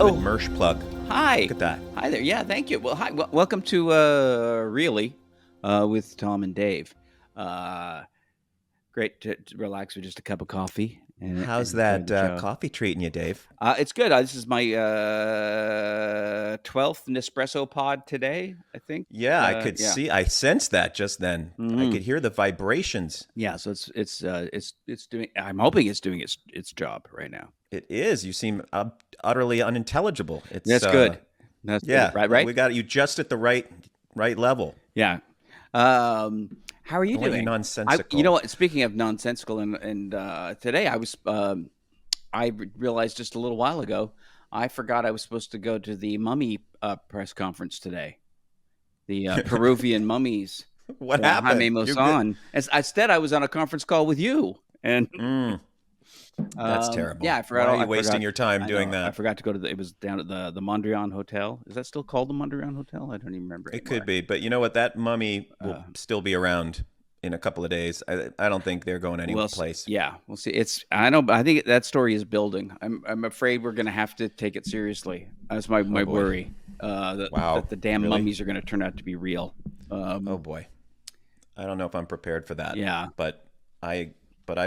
Good Mersh plug. Hi. Look at that. Hi there. Yeah, thank you. Well, hi. Welcome to Really with Tom and Dave. Great to relax with just a cup of coffee. And How's enjoy the that show. coffee treating you, Dave? It's good. This is my 12th Nespresso pod today, I think. Yeah, I could see. I sensed that just then. I could hear the vibrations. Yeah, so it's doing. I'm hoping it's doing its job right now. It is. You seem utterly unintelligible. That's good. That's yeah, good. Right. We got you just at the right level. Yeah. How are you doing? Nonsensical. You know what? Speaking of nonsensical, and today I was, I realized just a little while ago, I forgot I was supposed to go to the mummy press conference today. The Peruvian mummies. What happened? Jaime Maussan. Instead, I was on a conference call with you, and that's terrible. Yeah, I forgot. Why are you wasting your time doing that? I forgot to go to it was down at the Mondrian Hotel. Is that still called the Mondrian Hotel? I don't even remember. It could be, but you know what? That mummy will still be around in a couple of days. I don't think they're going any place. Yeah, we'll see. I know, but I think that story is building. I'm afraid we're going to have to take it seriously. That's my worry. That the damn mummies are going to turn out to be real. Oh boy, I don't know if I'm prepared for that. Yeah, but I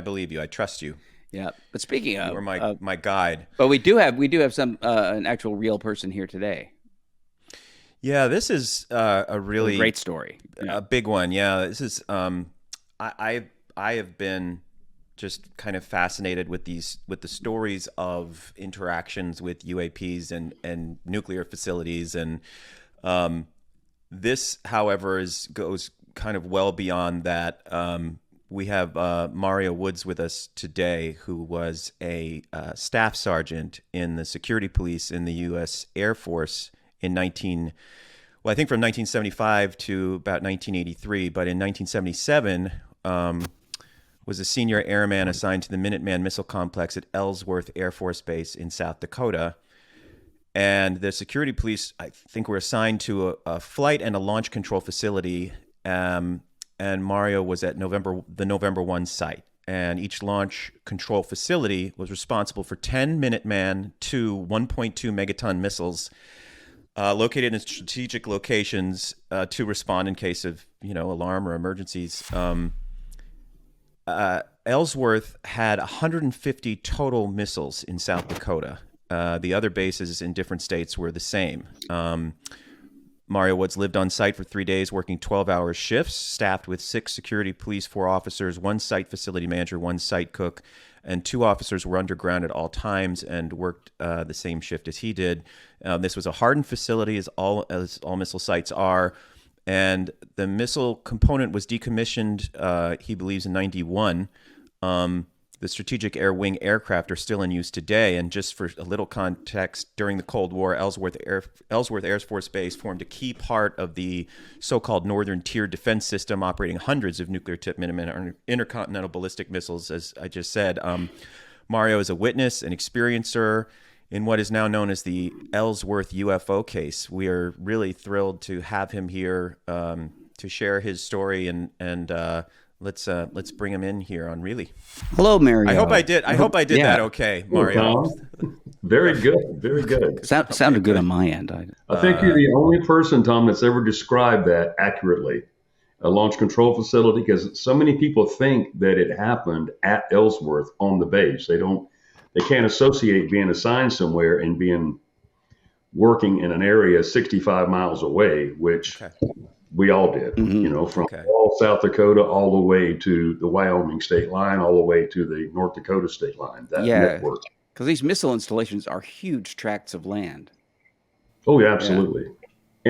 believe you. I trust you. Yeah, but speaking of, you are my guide. But we do have some an actual real person here today. Yeah, this is a really great story, a big one. Yeah, this is. I have been just kind of fascinated with the stories of interactions with UAPs and nuclear facilities, and this, however, goes kind of well beyond that. We have Mario Woods with us today, who was a staff sergeant in the security police in the U.S. Air Force I think from 1975 to about 1983. But in 1977, was a senior airman assigned to the Minuteman missile complex at Ellsworth Air Force Base in South Dakota. And the security police, I think, were assigned to a flight and a launch control facility. And Mario was at the November 1 site. And each launch control facility was responsible for 10 Minuteman II 1.2 megaton missiles located in strategic locations to respond in case of, alarm or emergencies. Ellsworth had 150 total missiles in South Dakota. The other bases in different states were the same. Mario Woods lived on site for 3 days, working 12-hour shifts, staffed with 6 security police, 4 officers, 1 site facility manager, 1 site cook, and 2 officers were underground at all times and worked the same shift as he did. This was a hardened facility, as all missile sites are, and the missile component was decommissioned, he believes, in 91. The Strategic Air Wing aircraft are still in use today. And just for a little context, during the Cold War, Ellsworth Air Force Base formed a key part of the so-called Northern Tier defense system, operating hundreds of nuclear-tipped Minuteman intercontinental ballistic missiles, as I just said. Mario is a witness, an experiencer in what is now known as the Ellsworth UFO case. We are really thrilled to have him here to share his story and let's bring him in here on Really. Hello, Mario. I hope I did that okay, Mario. Very good. Very good. Sounded good on my end. I think you're the only person, Tom, that's ever described that accurately. A launch control facility, because so many people think that it happened at Ellsworth on the base. They can't associate being assigned somewhere and being working in an area 65 miles away, which we all did, from all South Dakota all the way to the Wyoming state line, all the way to the North Dakota state line. That network. Because these missile installations are huge tracts of land. Oh, yeah, absolutely. Yeah.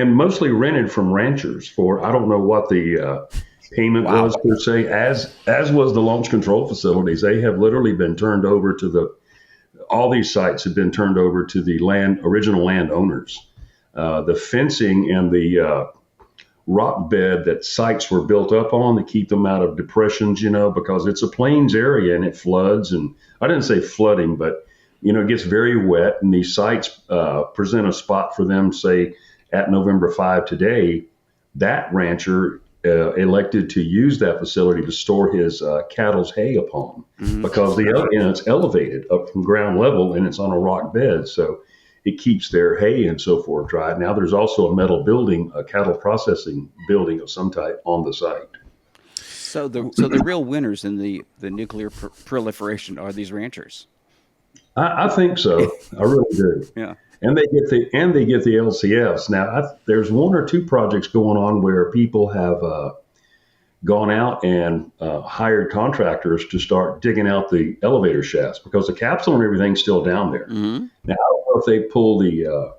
And mostly rented from ranchers for, I don't know what the payment was per se, as was the launch control facilities. They have literally been turned over to all these sites have been turned over to the original landowners. The fencing and the rock bed that sites were built up on to keep them out of depressions, because it's a plains area and it floods. And I didn't say flooding, but, it gets very wet. And these sites present a spot for them, say, at November 5 today. That rancher elected to use that facility to store his cattle's hay upon because it's elevated up from ground level and it's on a rock bed. So it keeps their hay and so forth dry. Now there's also a metal building, a cattle processing building of some type on the site. So the real winners in the nuclear proliferation are these ranchers. I think so. I really do. Yeah. And they get the LCFs. Now there's one or two projects going on where people have gone out and hired contractors to start digging out the elevator shafts because the capsule and everything's still down there. Mm-hmm. Now I don't know if they pull the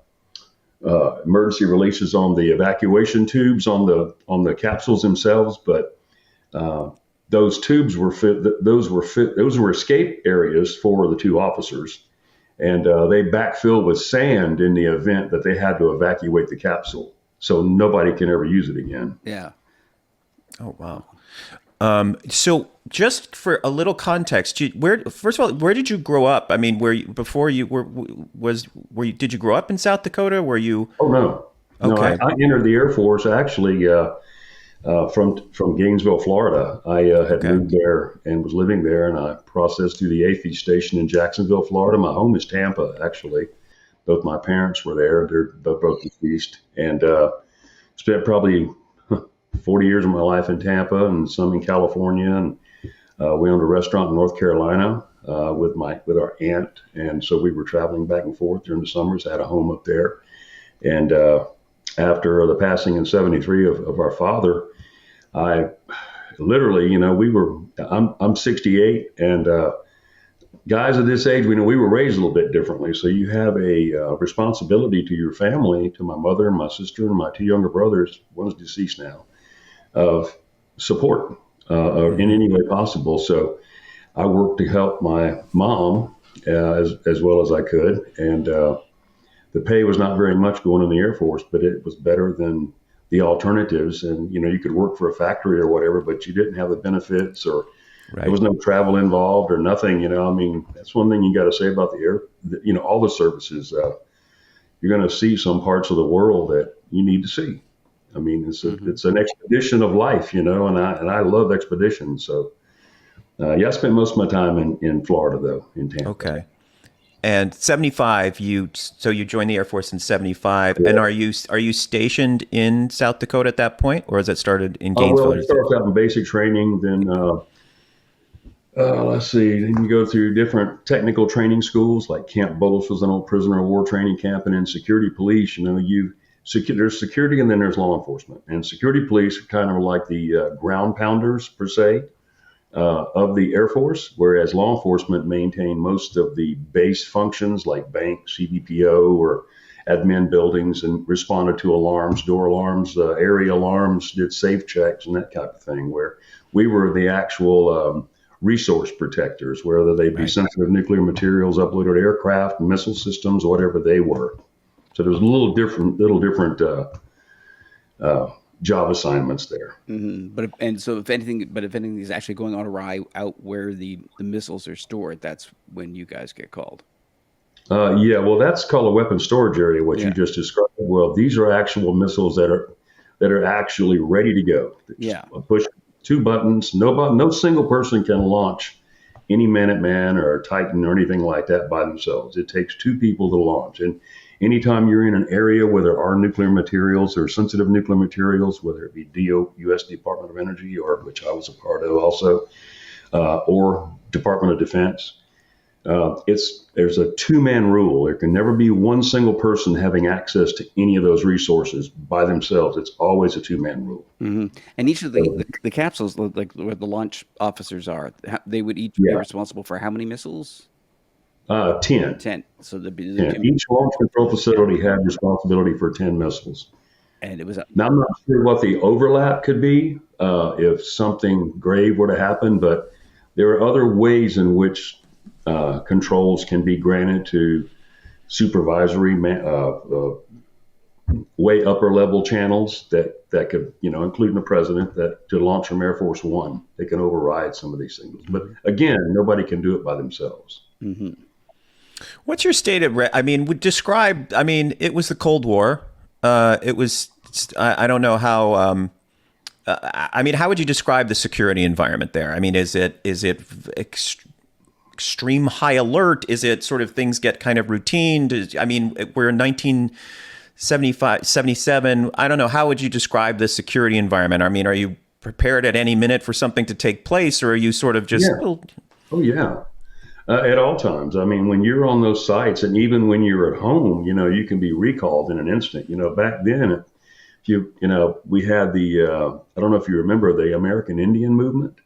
emergency releases on the evacuation tubes on the capsules themselves, but those tubes were those were escape areas for the two officers, and they backfilled with sand in the event that they had to evacuate the capsule, so nobody can ever use it again. Yeah. Oh wow. So just for a little context, first of all, where did you grow up? I mean, did you grow up in South Dakota? Were you? Oh no. Okay. No, I entered the Air Force actually from Gainesville, Florida. I had moved there and was living there, and I processed through the AFB station in Jacksonville, Florida. My home is Tampa, actually. Both my parents were there. They're both deceased, and spent probably 40 years of my life in Tampa and some in California, and we owned a restaurant in North Carolina with our aunt, and so we were traveling back and forth during the summers. I had a home up there, and after the passing in '73 of our father, I literally, I'm 68, and guys at this age, we were raised a little bit differently. So you have a responsibility to your family, to my mother and my sister and my two younger brothers. One is deceased now. Of support in any way possible. So I worked to help my mom as well as I could. And the pay was not very much going in the Air Force, but it was better than the alternatives. And, you could work for a factory or whatever, but you didn't have the benefits or there was no travel involved or nothing. I mean, that's one thing you got to say about all the services. You're going to see some parts of the world that you need to see. I mean, it's an expedition of life, and I love expeditions. So, I spent most of my time in Florida, though, in Tampa. Okay. And 75, you joined the Air Force in 75, yeah. And are you stationed in South Dakota at that point, or has it started in Gainesville? Well, it starts out in basic training, then let's see, then you go through different technical training schools, like Camp Bullis was an old prisoner of war training camp, and then security police. There's security and then there's law enforcement. And security police are kind of like the ground pounders, per se, of the Air Force, whereas law enforcement maintain most of the base functions like banks, CBPO, or admin buildings, and responded to alarms, door alarms, area alarms, did safe checks and that type of thing, where we were the actual resource protectors, whether they be sensitive nuclear materials, uploaded aircraft, missile systems, whatever they were. So there's a little different job assignments there. Mm-hmm. If anything is actually going on awry out where the missiles are stored, that's when you guys get called. Well, that's called a weapon storage area. What you just described. Well, these are actual missiles that are actually ready to go. Yeah. Push two buttons. No single person can launch any Minuteman or Titan or anything like that by themselves. It takes two people to launch. And anytime you're in an area where there are nuclear materials or sensitive nuclear materials, whether it be U.S. Department of Energy, or which I was a part of also, or Department of Defense, there's a two-man rule. There can never be one single person having access to any of those resources by themselves. It's always a two-man rule. Mm-hmm. And each of the capsules, like where the launch officers are, they would each be responsible for how many missiles? 10. 10. So each launch control facility had responsibility for 10 missiles. And it was now I'm not sure what the overlap could be if something grave were to happen, but there are other ways in which controls can be granted to supervisory way upper level channels that could, including the president, that to launch from Air Force One, they can override some of these things. But again, nobody can do it by themselves. Mm-hmm. What's your state of? It was the Cold War. It was. I don't know how. How would you describe the security environment there? I mean, is it extreme high alert? Is it sort of things get kind of routine? I mean, we're in 1975, 77. I don't know. How would you describe the security environment? I mean, are you prepared at any minute for something to take place, or are you sort of just... Yeah. Oh, yeah. At all times. I mean, when you're on those sites, and even when you're at home, you can be recalled in an instant. Back then, we had I don't know if you remember the American Indian movement,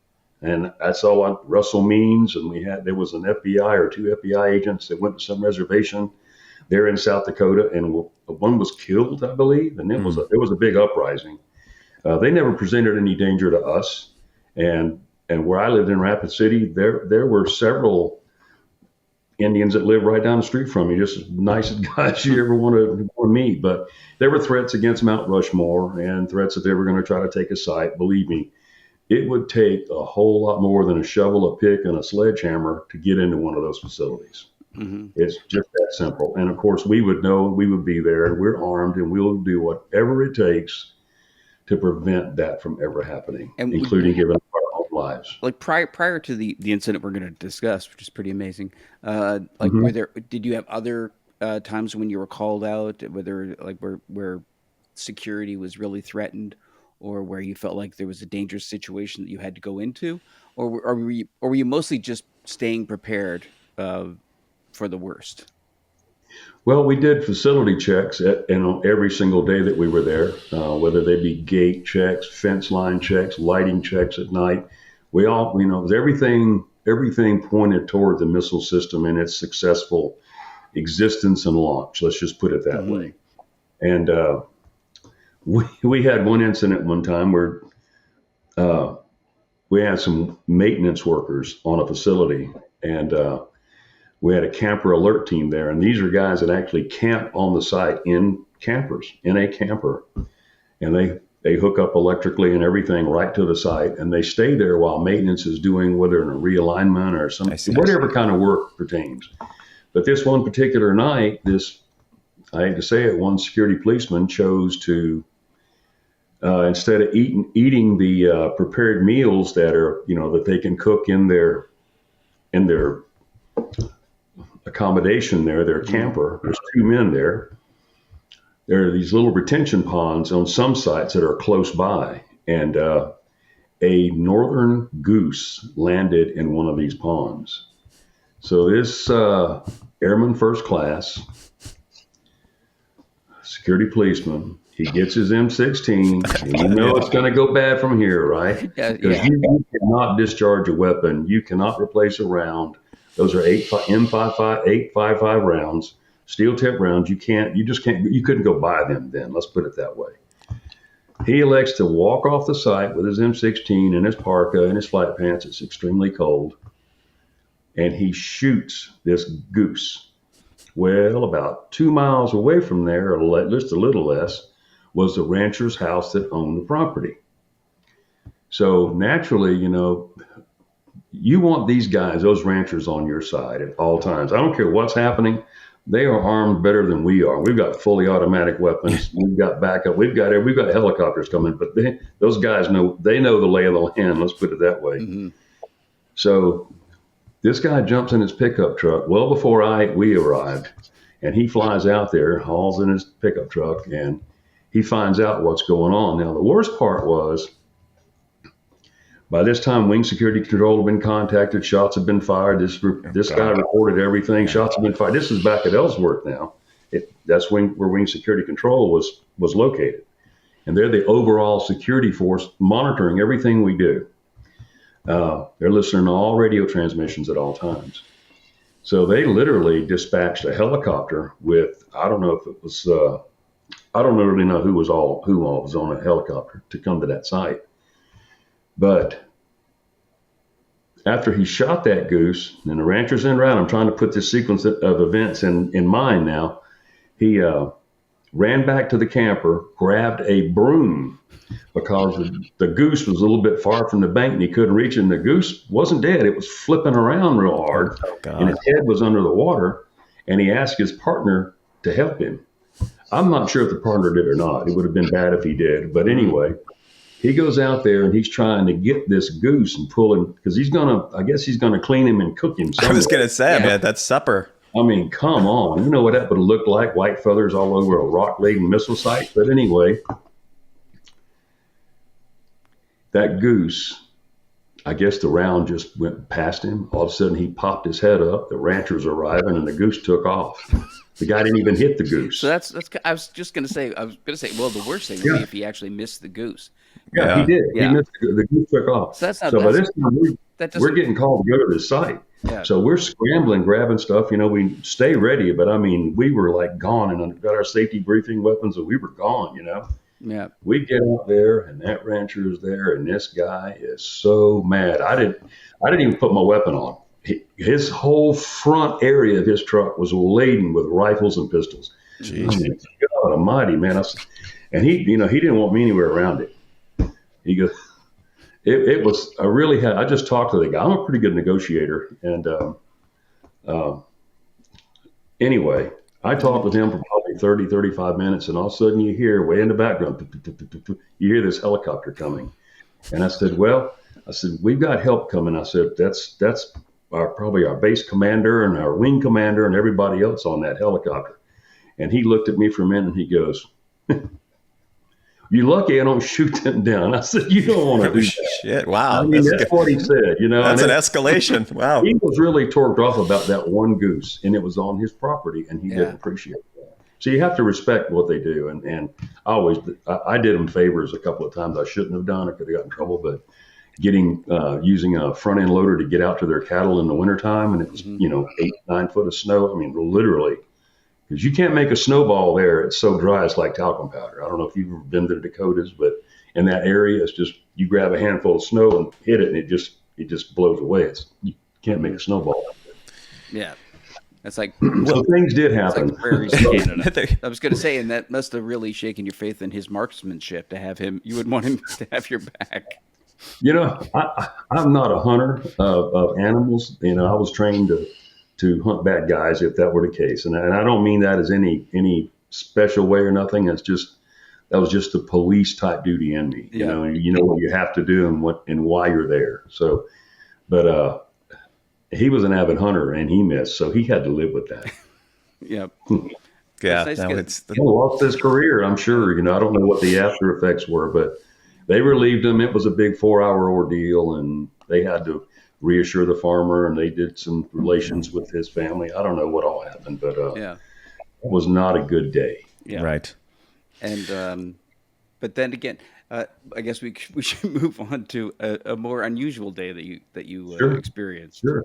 and that's all Russell Means, and there was an FBI or two FBI agents that went to some reservation there in South Dakota, and one was killed, I believe, and there was a big uprising. They never presented any danger to us, and where I lived in Rapid City, there were several Indians that lived right down the street from me, just as nice as guys you ever want to meet. But there were threats against Mount Rushmore and threats that they were going to try to take a site. Believe me, it would take a whole lot more than a shovel, a pick, and a sledgehammer to get into one of those facilities. Mm-hmm. It's just that simple. And of course, we would know, we would be there, and we're armed, and we'll do whatever it takes to prevent that from ever happening, and including giving up our own lives. Like prior to the incident we're going to discuss, which is pretty amazing. Did you have other times when you were called out, whether like where security was really threatened, or where you felt like there was a dangerous situation that you had to go into, or were you mostly just staying prepared for the worst? Well, we did facility checks on every single day that we were there, whether they be gate checks, fence line checks, lighting checks at night. We all, it was everything pointed toward the missile system and its successful existence and launch. Let's just put it that way. And we had one incident one time where we had some maintenance workers on a facility, and we had a camper alert team there, and these are guys that actually camp on the site in a camper, and they hook up electrically and everything right to the site, and they stay there while maintenance is doing, whether in a realignment or whatever kind of work pertains. But this one particular night, I hate to say it, one security policeman chose to, instead of eating the prepared meals that are, that they can cook in their accommodation there, their camper. There's two men there. There are these little retention ponds on some sites that are close by, and a northern goose landed in one of these ponds. So this airman first class, security policeman, he gets his M16, and it's going to go bad from here, right? Because you cannot discharge a weapon. You cannot replace a round. Those are M55, 855 rounds, steel tip rounds. You couldn't go buy them then. Let's put it that way. He elects to walk off the site with his M16 and his parka and his flight pants. It's extremely cold. And he shoots this goose. Well, about 2 miles away from there, or just a little less, was the rancher's house that owned the property. So naturally, you want these guys, those ranchers, on your side at all times. I don't care what's happening. They are armed better than we are. We've got fully automatic weapons. We've got backup. We've got helicopters coming, but those guys know the lay of the land. Let's put it that way. Mm-hmm. So this guy jumps in his pickup truck well before we arrived, and he flies out there, hauls in his pickup truck, and he finds out what's going on. Now, the worst part was, by this time, Wing Security Control had been contacted. Shots have been fired. This guy reported everything. Shots have been fired. This is back at Ellsworth now. That's where Wing Security Control was located. And they're the overall security force monitoring everything we do. They're listening to all radio transmissions at all times. So they literally dispatched a helicopter with, I don't know if it was, I don't really know who all was on a helicopter to come to that site. But after he shot that goose, and the rancher's in route, I'm trying to put this sequence of events in mind now. He ran back to the camper, grabbed a broom because the goose was a little bit far from the bank and he couldn't reach it. And the goose wasn't dead. It was flipping around real hard, and its head was under the water. And he asked his partner to help him. I'm not sure if the partner did or not. It would have been bad if he did. But anyway, he goes out there and he's trying to get this goose and pull him because I guess he's gonna clean him and cook him somewhere. I was gonna say, man, that's supper. I mean, come on. You know what that would look like? White feathers all over a rock-laden missile site. But anyway, that goose, I guess the round just went past him. All of a sudden, he popped his head up. The ranchers arriving, and the goose took off. The guy didn't even hit the goose. So that's. I was going to say. Well, the worst thing would be if he actually missed the goose. Yeah, he did. Yeah. He missed the goose took off. So that's not. So by this time, we're getting called to go to the site. Yeah. So we're scrambling, grabbing stuff. You know, we stay ready, but I mean, we were like gone and got our safety briefing weapons, and we were gone. You know. Yeah. We get out there, and that rancher is there, and this guy is so mad. I didn't even put my weapon on. His whole front area of his truck was laden with rifles and pistols. Jeez. I mean, God Almighty, man! And he didn't want me anywhere around it. He goes, it was. I just talked to the guy. I'm a pretty good negotiator, and anyway, I talked with him for probably 30, 35 minutes, and all of a sudden you hear way in the background, you hear this helicopter coming. And I said, we've got help coming. I said, that's probably our base commander and our wing commander and everybody else on that helicopter. And he looked at me for a minute and he goes, "You're lucky I don't shoot them down." I said, "You don't want to do that." Shit, wow. I mean, that's what he said, you know. That's an escalation. Wow. He was really torqued off about that one goose, and it was on his property, and he didn't appreciate that. So you have to respect what they do, and I did them favors a couple of times I shouldn't have done. I could have got in trouble, but using a front end loader to get out to their cattle in the wintertime, and it was 8-9 foot of snow. I mean, literally. Because you can't make a snowball there. It's so dry, it's like talcum powder. I don't know if you've ever been to the Dakotas, but in that area, it's just you grab a handful of snow and hit it, and it just blows away. You can't make a snowball. Yeah, that's like so things did happen. Like prairies in Canada. I was going to say, and that must have really shaken your faith in his marksmanship to have him. You would want him to have your back. You know, I'm not a hunter of animals. You know, I was trained to hunt bad guys if that were the case. And I don't mean that as any special way or nothing. That was just the police type duty in me. Yeah. You know what you have to do and why you're there. So, but he was an avid hunter and he missed, so he had to live with that. Yep. Yeah. He lost his career, I'm sure. You know, I don't know what the after effects were, but they relieved him. It was a big 4-hour ordeal, and they had to reassure the farmer, and they did some relations with his family. I don't know what all happened, but it was not a good day. Yeah. Right. And but then again, I guess we should move on to a more unusual day that you Sure. experienced. Sure.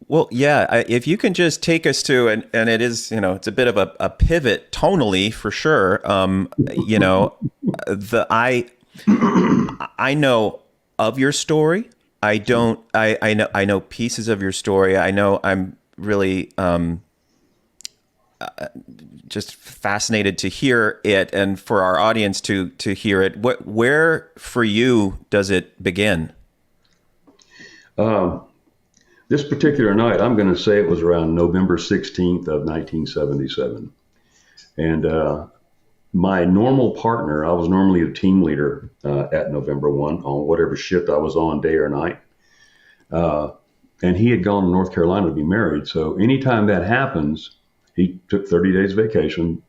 Well, yeah, if you can just take us to, and it is, it's a bit of a pivot tonally for sure. I know of your story. I know pieces of your story. I know I'm really just fascinated to hear it, and for our audience to hear it. Where for you does it begin? This particular night, I'm going to say it was around November 16th of 1977. And my normal partner, I was normally a team leader at November 1 on whatever shift I was on, day or night. And he had gone to North Carolina to be married. So anytime that happens, he took 30 days vacation.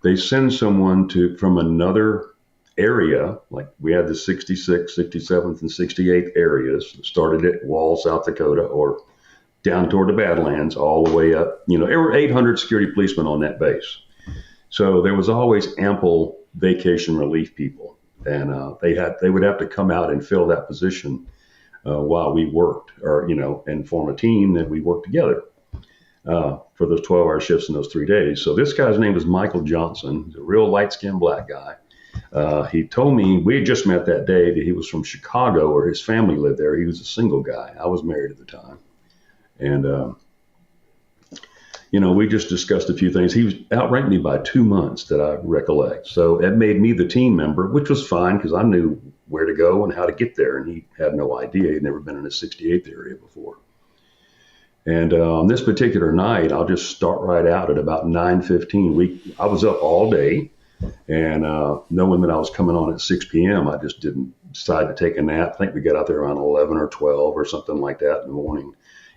They send someone from another area, like we had the 66th, 67th, and 68th areas, started at Wall, South Dakota, or down toward the Badlands, all the way up. There were 800 security policemen on that base. So there was always ample vacation relief people, and they would have to come out and fill that position while we worked, and form a team that we worked together for those 12-hour shifts in those 3 days. So this guy's name was Michael Johnson. He's a real light-skinned black guy. He told me, we had just met that day, that he was from Chicago, or his family lived there. He was a single guy. I was married at the time. And, we just discussed a few things. He was outranked me by 2 months that I recollect. So it made me the team member, which was fine because I knew where to go and how to get there. And he had no idea. He'd never been in the 68th area before. And on this particular night, I'll just start right out at about 9:15. I was up all day. And knowing that I was coming on at 6 p.m., I just didn't decide to take a nap. I think we got out there around 11 or 12 or something like that in the morning.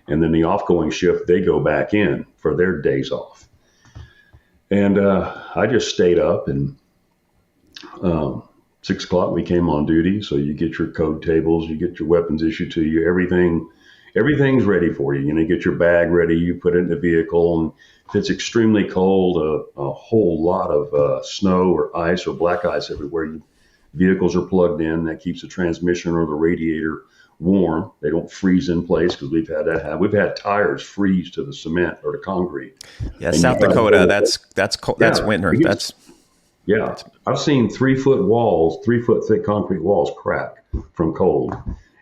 And then the off-going shift, they go back in for their days off. And I just stayed up, and 6 o'clock we came on duty. So you get your code tables, you get your weapons issued to you, everything's ready for you. You get your bag ready, you put it in the vehicle, and if it's extremely cold, a whole lot of snow or ice or black ice everywhere, vehicles are plugged in. That keeps the transmission or the radiator warm. They don't freeze in place, because we've had that happen. We've had tires freeze to the cement or the concrete. Yeah, South Dakota, that's winter. Yeah, I've seen 3-foot walls, 3-foot thick concrete walls crack from cold.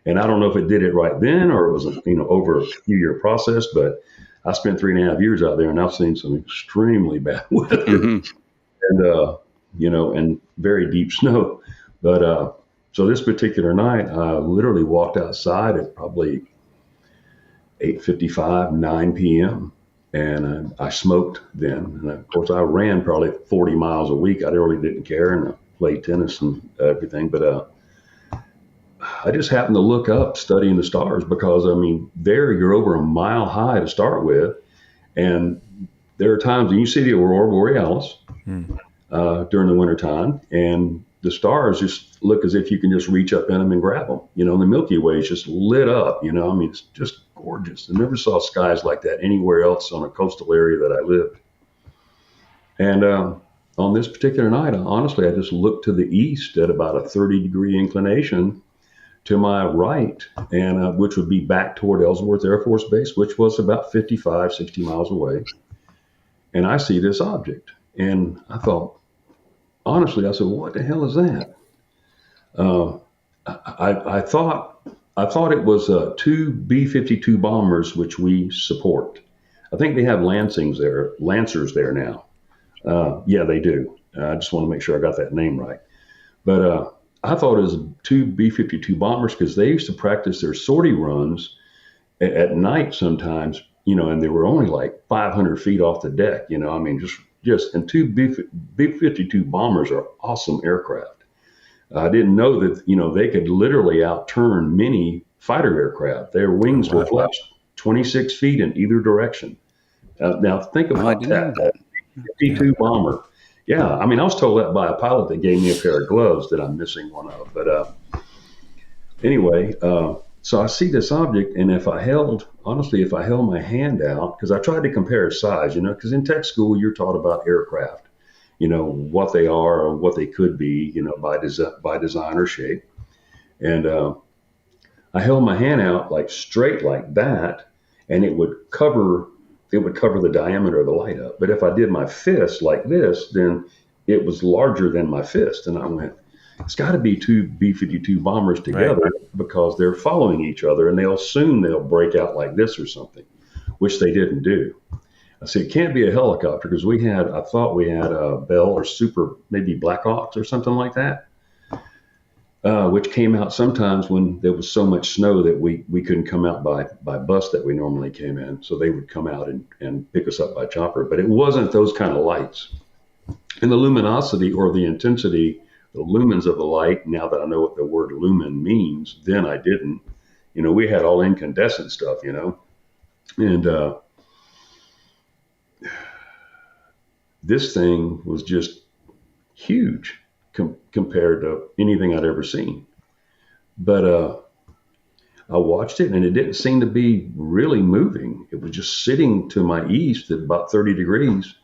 And I don't know if it did it right then or it was over a few year process, but I spent 3.5 years out there, and I've seen some extremely bad weather. And and very deep snow. But so this particular night, I literally walked outside at probably 8:55, 9 p.m. And I smoked then. And of course, I ran probably 40 miles a week. I really didn't care, and I played tennis and everything. But I just happened to look up studying the stars, because, there you're over a mile high to start with. And there are times when you see the aurora borealis during the wintertime, and the stars just look as if you can just reach up in them and grab them. The Milky Way is just lit up. It's just gorgeous. I never saw skies like that anywhere else on a coastal area that I lived. And on this particular night, honestly, I just looked to the east at about a 30-degree inclination to my right, and which would be back toward Ellsworth Air Force Base, which was about 55, 60 miles away. And I see this object, and I thought, honestly, I said, what the hell is that? I thought it was 2 B-52 bombers, which we support. I think they have Lancers there now. Yeah, they do. I just want to make sure I got that name right. But I thought it was 2 B-52 bombers, because they used to practice their sortie runs at night sometimes, and they were only like 500 feet off the deck, and 2 B-52 bombers are awesome aircraft. I didn't know that, they could literally outturn many fighter aircraft. Their wings were flexed 26 feet in either direction. Now think about that. B-52 bomber. Yeah, I was told that by a pilot that gave me a pair of gloves that I'm missing one of. But anyway, so I see this object, and if I held my hand out, because I tried to compare size, because in tech school you're taught about aircraft, what they are or what they could be, by design or shape. And I held my hand out like straight like that, and it would cover the diameter of the light up. But if I did my fist like this, then it was larger than my fist. And I went, it's got to be 2 B-52 bombers together, because they're following each other, and they'll break out like this or something, which they didn't do. I said, it can't be a helicopter, because I thought we had a Bell or Super, maybe Blackhawks or something like that, which came out sometimes when there was so much snow that we couldn't come out by bus that we normally came in. So they would come out and pick us up by chopper. But it wasn't those kind of lights. And the luminosity or the intensity, the lumens of the light, now that I know what the word lumen means, then I didn't. We had all incandescent stuff, and this thing was just huge compared to anything I'd ever seen. But I watched it, and it didn't seem to be really moving. It was just sitting to my east at about 30 degrees.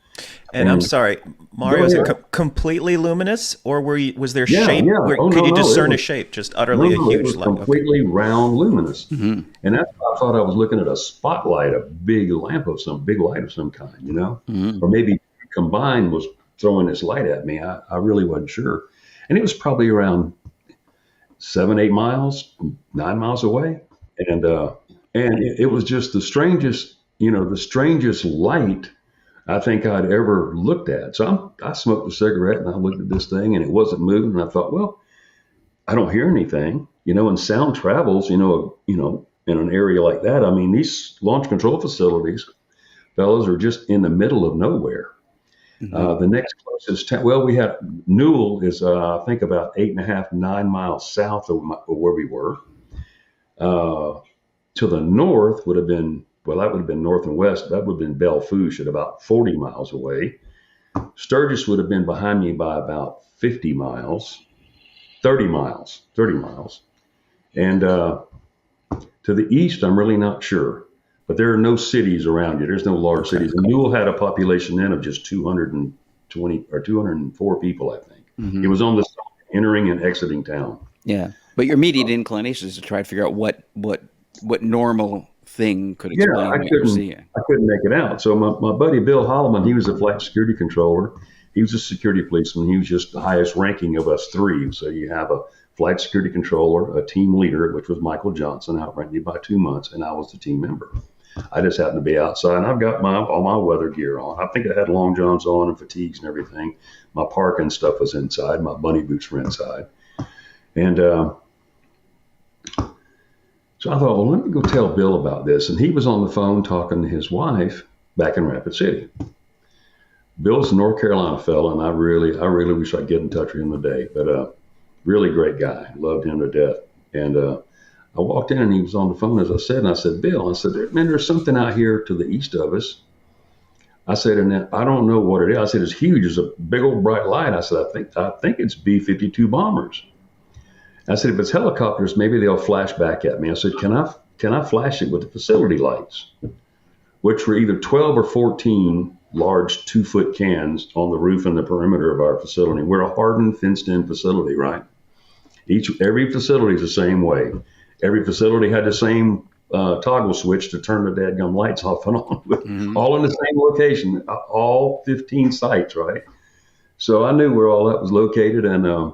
And I'm sorry, Mario, was it completely luminous, or was there shape? Yeah. Could you discern a shape? Just utterly a huge it was completely round, luminous. And that's why I thought I was looking at a spotlight, a big light of some kind, or maybe combined was throwing this light at me. I really wasn't sure. And it was probably around 7, 8 miles, 9 miles away. And it was just the strangest light I think I'd ever looked at. So I smoked a cigarette, and I looked at this thing, and it wasn't moving. And I thought, well, I don't hear anything, and sound travels, in an area like that. These launch control facilities, fellas, are just in the middle of nowhere. The next closest town, well, we had Newell is, I think, about 8.5, 9 miles south of where we were. To the north would have been, well, that would have been north and west. That would have been Belle Fourche at about 40 miles away. Sturgis would have been behind me by about 50 miles, 30 miles. And to the east, I'm really not sure. But there are no cities around you. There's no large cities. And Newell had a population then of just 220 or 204 people, I think. It was on the entering and exiting town. Yeah. But your immediate inclination is to try to figure out what normal thing could explain what you're seeing. I couldn't make it out. So my buddy Bill Holloman, he was a flight security controller. He was a security policeman. He was just the highest ranking of us three. So you have a flight security controller, a team leader, which was Michael Johnson, outranked me by 2 months, and I was the team member. I just happened to be outside, and I've got all my weather gear on. I think I had long johns on and fatigues and everything. My parking stuff was inside. My bunny boots were inside. And so I thought, well, let me go tell Bill about this. And he was on the phone talking to his wife back in Rapid City. Bill's a North Carolina fella, and I really wish I'd get in touch with him today. But really great guy. Loved him to death. And I walked in, and he was on the phone, as I said. And I said, Bill, I said, man, there's something out here to the east of us. I said, and I don't know what it is. I said, it's huge. It's a big old bright light. I said, I think it's B-52 bombers. I said, if it's helicopters, maybe they'll flash back at me. I said, can I flash it with the facility lights, which were either 12 or 14 large 2-foot cans on the roof and the perimeter of our facility. We're a hardened, fenced-in facility, right? Every facility is the same way. Every facility had the same toggle switch to turn the dadgum lights off and on, all in the same location, all 15 sites, right? So I knew where all that was located, and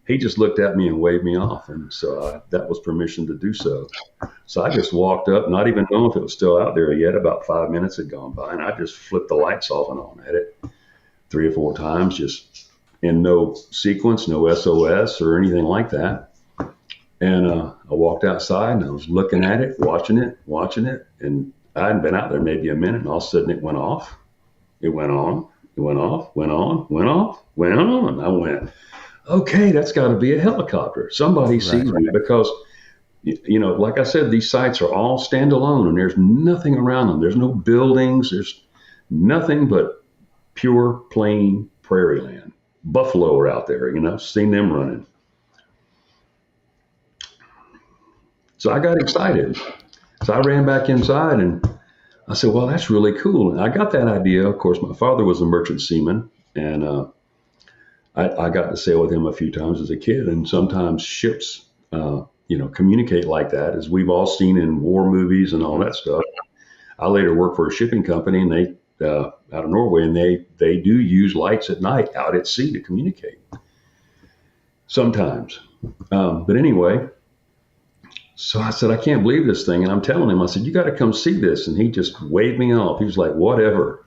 he just looked at me and waved me off, and so that was permission to do so. So I just walked up, not even knowing if it was still out there yet. About 5 minutes had gone by, and I just flipped the lights off and on at it 3 or 4 times, just in no sequence, no SOS or anything like that. And I walked outside, and I was looking at it, watching it, and I hadn't been out there maybe a minute, and all of a sudden it went off. It went on, it went off, went on, went off, went on, and I went, okay, that's got to be a helicopter. Somebody sees me, because, like I said, these sites are all standalone, and there's nothing around them. There's no buildings. There's nothing but pure, plain prairie land. Buffalo are out there, seen them running. So I got excited. So I ran back inside, and I said, well, that's really cool. And I got that idea. Of course, my father was a merchant seaman, and I got to sail with him a few times as a kid. And sometimes ships, communicate like that, as we've all seen in war movies and all that stuff. I later worked for a shipping company, and they out of Norway, and they do use lights at night out at sea to communicate sometimes. But anyway, so I said, I can't believe this thing. And I'm telling him, I said, you got to come see this. And he just waved me off. He was like, whatever.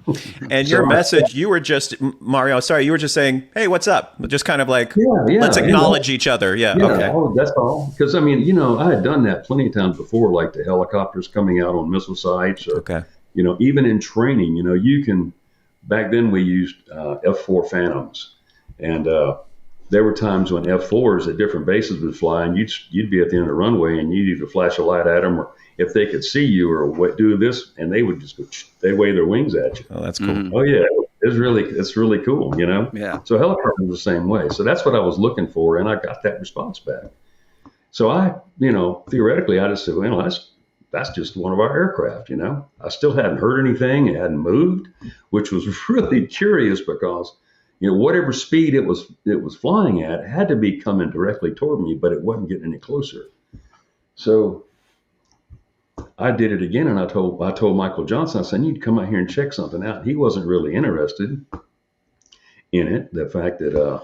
And your message, you were just, Mario, sorry, you were just saying, hey, what's up? Just kind of like, let's acknowledge each other. Yeah, okay. That's all. Because, I had done that plenty of times before, like the helicopters coming out on missile sites. Or, even in training, you can, back then we used F-4 Phantoms. And there were times when F-4s at different bases would fly, and you'd be at the end of the runway, and you'd either flash a light at them, or if they could see you, or do this, and they would just go, they wave their wings at you. Oh, that's cool. Oh yeah, it's really cool, Yeah. So helicopters the same way. So that's what I was looking for, and I got that response back. So I, theoretically, I just said, well, that's just one of our aircraft. I still hadn't heard anything, it hadn't moved, which was really curious, because whatever speed it was flying at, it had to be coming directly toward me, but it wasn't getting any closer. So I did it again, and I told Michael Johnson, I said, I need to come out here and check something out. He wasn't really interested in it. The fact that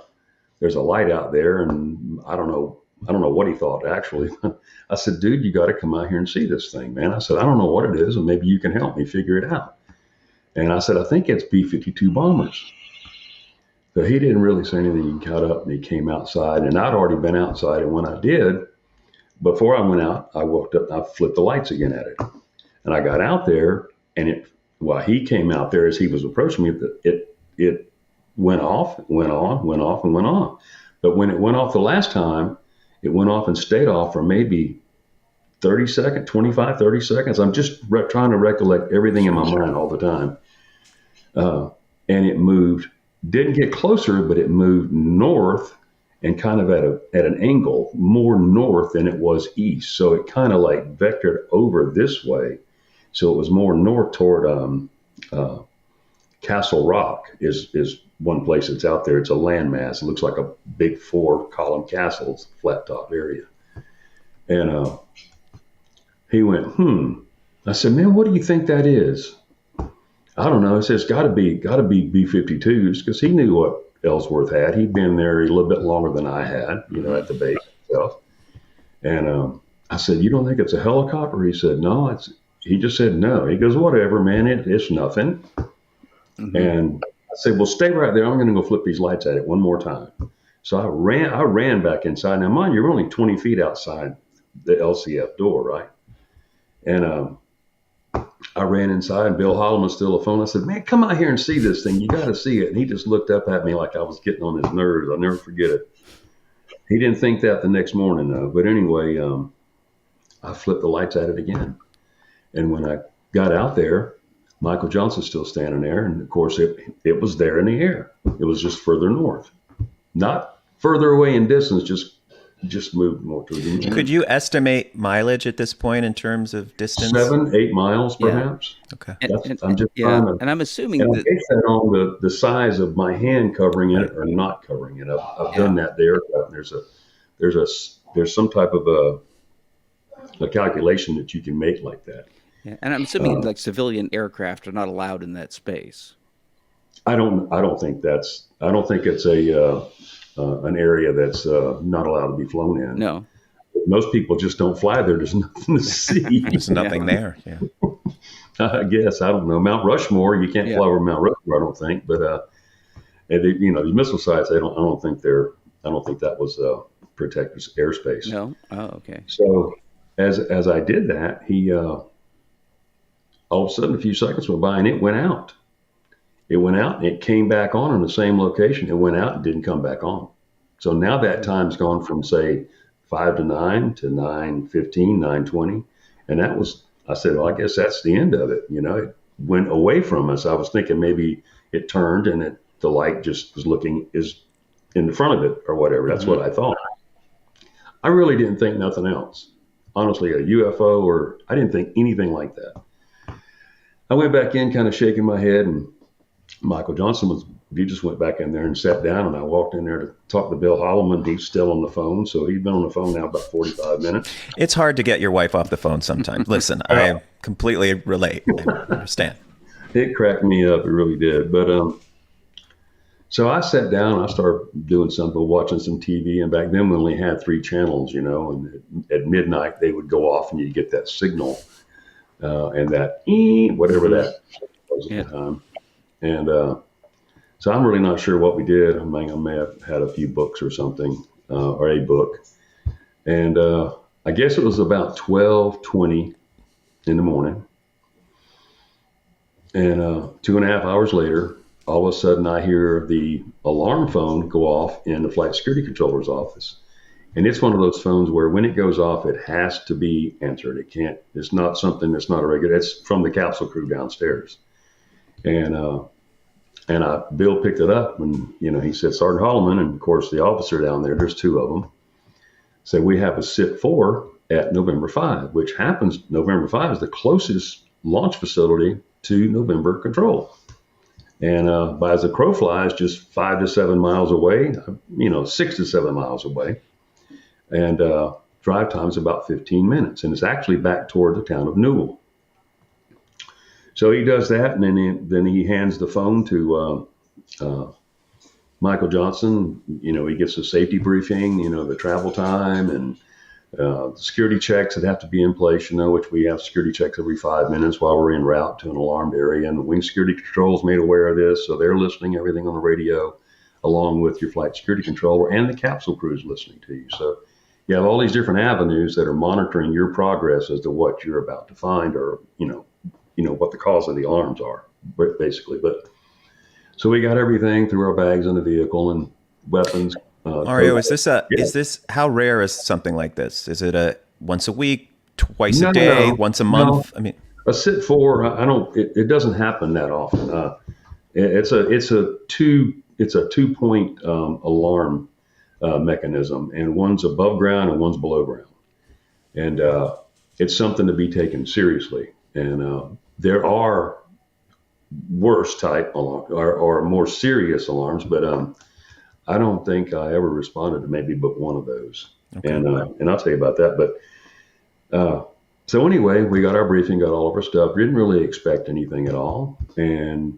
there's a light out there, and I don't know what he thought, actually. I said, dude, you got to come out here and see this thing, man. I said, I don't know what it is, and maybe you can help me figure it out. And I said, I think it's B-52 bombers. So he didn't really say anything. He got up and he came outside, and I'd already been outside. And when I did, before I went out, I walked up and I flipped the lights again at it. And I got out there, and while he came out there, as he was approaching me, it went off, went on, went off, and went on. But when it went off the last time, it went off and stayed off for maybe 30 seconds, 25, 30 seconds. I'm just trying to recollect everything in my mind all the time. And it moved, didn't get closer, but it moved north and kind of at an angle, more north than it was east. So it kind of like vectored over this way. So it was more north toward Castle Rock is one place that's out there. It's a landmass. It looks like a big 4-column castle. It's a flat top area. And he went, I said, man, what do you think that is? I don't know. He says, gotta be B-52s, because he knew what Ellsworth had. He'd been there a little bit longer than I had, at the base itself. And I said, you don't think it's a helicopter? He said, no. He just said no. He goes, whatever, man. It's nothing. Mm-hmm. And I said, well, stay right there. I'm going to go flip these lights at it one more time. So I ran back inside. Now, mind you, you're only 20 feet outside the LCF door, right? And I ran inside, and Bill Holloman was still on the phone. I said, man, come out here and see this thing. You got to see it. And he just looked up at me like I was getting on his nerves. I'll never forget it. He didn't think that the next morning, though. But anyway, I flipped the lights at it again. And when I got out there, Michael Johnson's still standing there. And, of course, it was there in the air. It was just further north. Not further away in distance, just moved more to the north. Could you estimate mileage at this point in terms of distance? 7-8 miles, perhaps. Okay. I'm just trying to, and I'm assuming that I base that on the size of my hand covering it or not covering it. I've done that there. There's some type of a calculation that you can make like that. Yeah. And I'm assuming like civilian aircraft are not allowed in that space. I don't think it's an area that's not allowed to be flown in. No. Most people just don't fly there. There's nothing to see. There's nothing there. Yeah. I guess, I don't know. Mount Rushmore, you can't fly over Mount Rushmore, I don't think. But these missile sites, I don't think that was protected airspace. No. Oh, okay. So as I did that, he all of a sudden a few seconds went by and it went out. It went out and it came back on in the same location. It went out and didn't come back on. So now that time's gone from, say, 5 to 9 to 9:15, 9:20. And that was, I said, well, I guess that's the end of it. It went away from us. I was thinking maybe it turned and the light just was is in the front of it or whatever. That's what I thought. I really didn't think nothing else. Honestly, a UFO I didn't think anything like that. I went back in kind of shaking my head, and Michael Johnson he just went back in there and sat down, and I walked in there to talk to Bill Holloman. He's still on the phone, so he's been on the phone now about 45 minutes. It's hard to get your wife off the phone sometimes. Listen, I completely relate. I understand. It cracked me up. It really did. But so I sat down. I started doing something, watching some TV, and back then we only had 3 channels, and at midnight they would go off, and you'd get that signal and that whatever that was at the time. And so I'm really not sure what we did. I may have had a few books or something, or a book. And I guess it was about 12:20 in the morning. And 2.5 hours later, all of a sudden I hear the alarm phone go off in the flight security controller's office. And it's one of those phones where when it goes off, it has to be answered. It's not something that's not a regular, it's from the capsule crew downstairs. And Bill picked it up and, he said, Sergeant Holloman, and of course the officer down there's 2 of them, said, we have a SIP 4 at November 5, which happens, November 5 is the closest launch facility to November control. And as the crow flies, just 5 to 7 miles away, 6 to 7 miles away. And drive time's about 15 minutes. And it's actually back toward the town of Newell. So he does that, and then he hands the phone to Michael Johnson. He gets a safety briefing, the travel time and the security checks that have to be in place, which we have security checks every 5 minutes while we're en route to an alarmed area. And the wing security control is made aware of this, so they're listening everything on the radio, along with your flight security controller and the capsule crew is listening to you. So you have all these different avenues that are monitoring your progress as to what you're about to find, or what the cause of the alarms are, basically. But So we got everything, threw our bags in the vehicle and weapons. Mario, coat. is this how rare is something like this? Is it a once a week, twice a No, day, no, once a no. month? I mean, A sit for, I don't. It doesn't happen that often. It's a 2 point alarm mechanism, and one's above ground and one's below ground, and it's something to be taken seriously. And there are worse type alarm or more serious alarms, but I don't think I ever responded to maybe but one of those. Okay. And I'll tell you about that. But so anyway, we got our briefing, got all of our stuff. Didn't really expect anything at all, and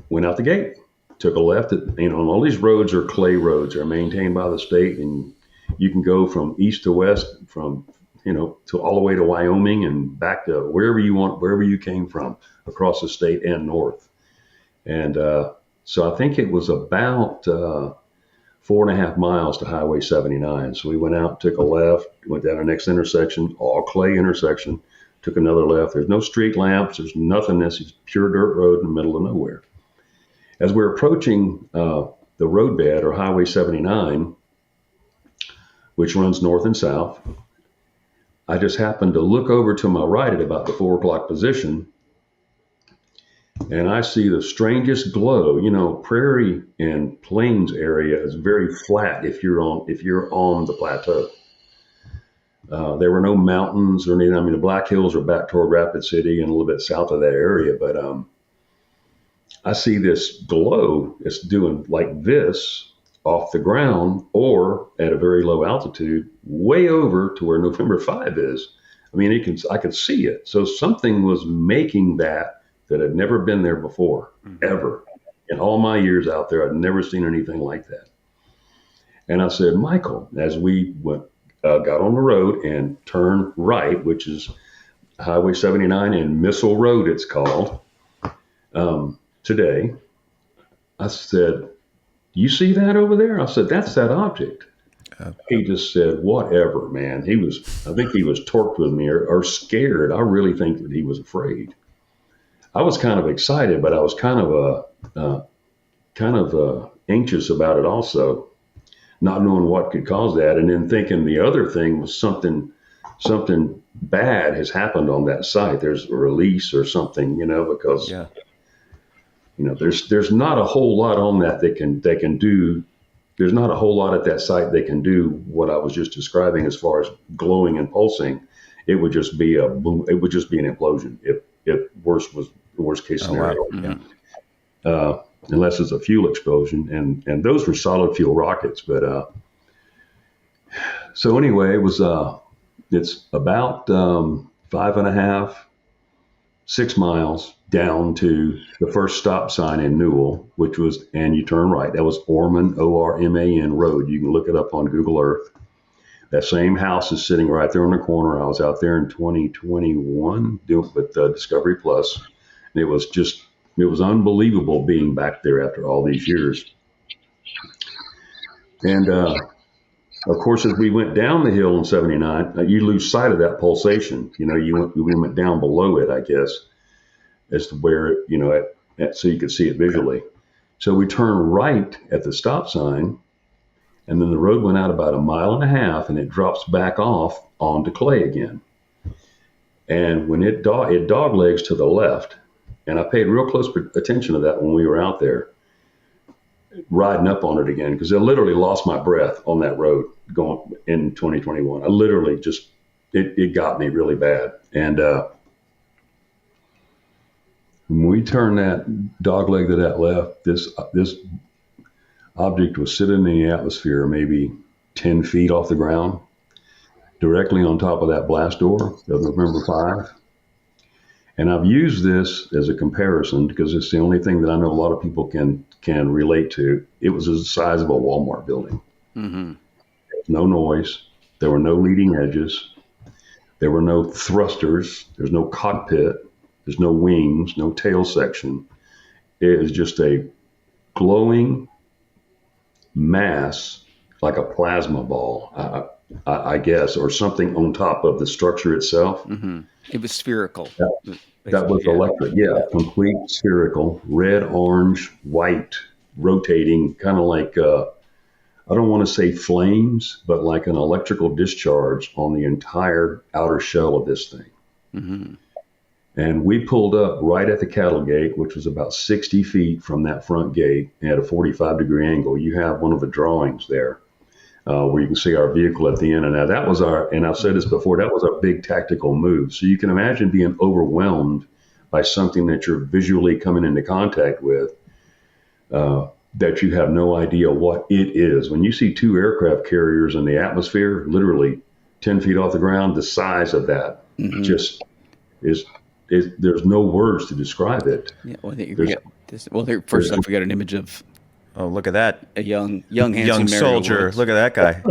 went out the gate. Took a left. All these roads are clay roads. They're maintained by the state, and you can go from east to west, from to all the way to Wyoming and back to wherever you want, wherever you came from, across the state and north. And so I think it was about 4.5 miles to Highway 79. So we went out, took a left, went down our next intersection, all clay intersection, took another left. There's no street lamps. There's nothing. This is pure dirt road in the middle of nowhere. As we're approaching the roadbed, or Highway 79, which runs north and south, I just happened to look over to my right at about the 4 o'clock position, and I see the strangest glow. Prairie and plains area is very flat if you're on the plateau. There were no mountains or anything. I mean, the Black Hills are back toward Rapid City and a little bit south of that area, but I see this glow. It's doing like this off the ground or at a very low altitude, way over to where November 5 is. I mean, I could see it. So something was making that had never been there before, ever. In all my years out there, I'd never seen anything like that. And I said, Michael, as we got on the road and turned right, which is Highway 79 and Missile Road, it's called, today, I said, you see that over there? I said, that's that object. He just said, whatever, man. I think he was torqued with me or scared. I really think that he was afraid. I was kind of excited, but I was kind of anxious about it also, not knowing what could cause that. And then thinking the other thing was something bad has happened on that site. There's a release or something, because there's not a whole lot on that they can do. There's not a whole lot at that site they can do what I was just describing as far as glowing and pulsing. It would just be a boom. It would just be an implosion if worse was the worst case scenario. Oh, wow. Yeah. Unless it's a fuel explosion, and those were solid fuel rockets. But so anyway, it's about 5.5, 6 miles down to the first stop sign in Newell, and you turn right. That was Orman, Orman Road. You can look it up on Google Earth. That same house is sitting right there on the corner. I was out there in 2021 with Discovery Plus, and it was unbelievable being back there after all these years. And of course, as we went down the hill in 79, you lose sight of that pulsation. We went down below it, I guess, as to where, so you could see it visually. So we turned right at the stop sign, and then the road went out about 1.5 miles, and it drops back off onto clay again. And when it dog legs to the left, and I paid real close attention to that when we were out there, riding up on it again, because I literally lost my breath on that road going in 2021. I literally just, it got me really bad. And when we turned that dog leg to that left, this object was sitting in the atmosphere maybe 10 feet off the ground, directly on top of that blast door of November 5. And I've used this as a comparison because it's the only thing that I know a lot of people can relate to. It was the size of a Walmart building. Mm-hmm. There was no noise. There were no leading edges. There were no thrusters. There's no cockpit. There's no wings, no tail section. It is just a glowing mass, like a plasma ball, I guess, or something on top of the structure itself. Mm-hmm. It was spherical. Yeah. That was electric, yeah, complete spherical, red, orange, white, rotating, kind of like, I don't want to say flames, but like an electrical discharge on the entire outer shell of this thing. Mm-hmm. And we pulled up right at the cattle gate, which was about 60 feet from that front gate at a 45-degree angle. You have one of the drawings there where you can see our vehicle at the end. And now that was and I've said this before, that was our big tactical move. So you can imagine being overwhelmed by something that you're visually coming into contact with, that you have no idea what it is. When you see two aircraft carriers in the atmosphere, literally 10 feet off the ground, the size of that just is there's no words to describe it. Yeah, first off, we got an image of look at that. A young handsome soldier. Woods. Look at that guy.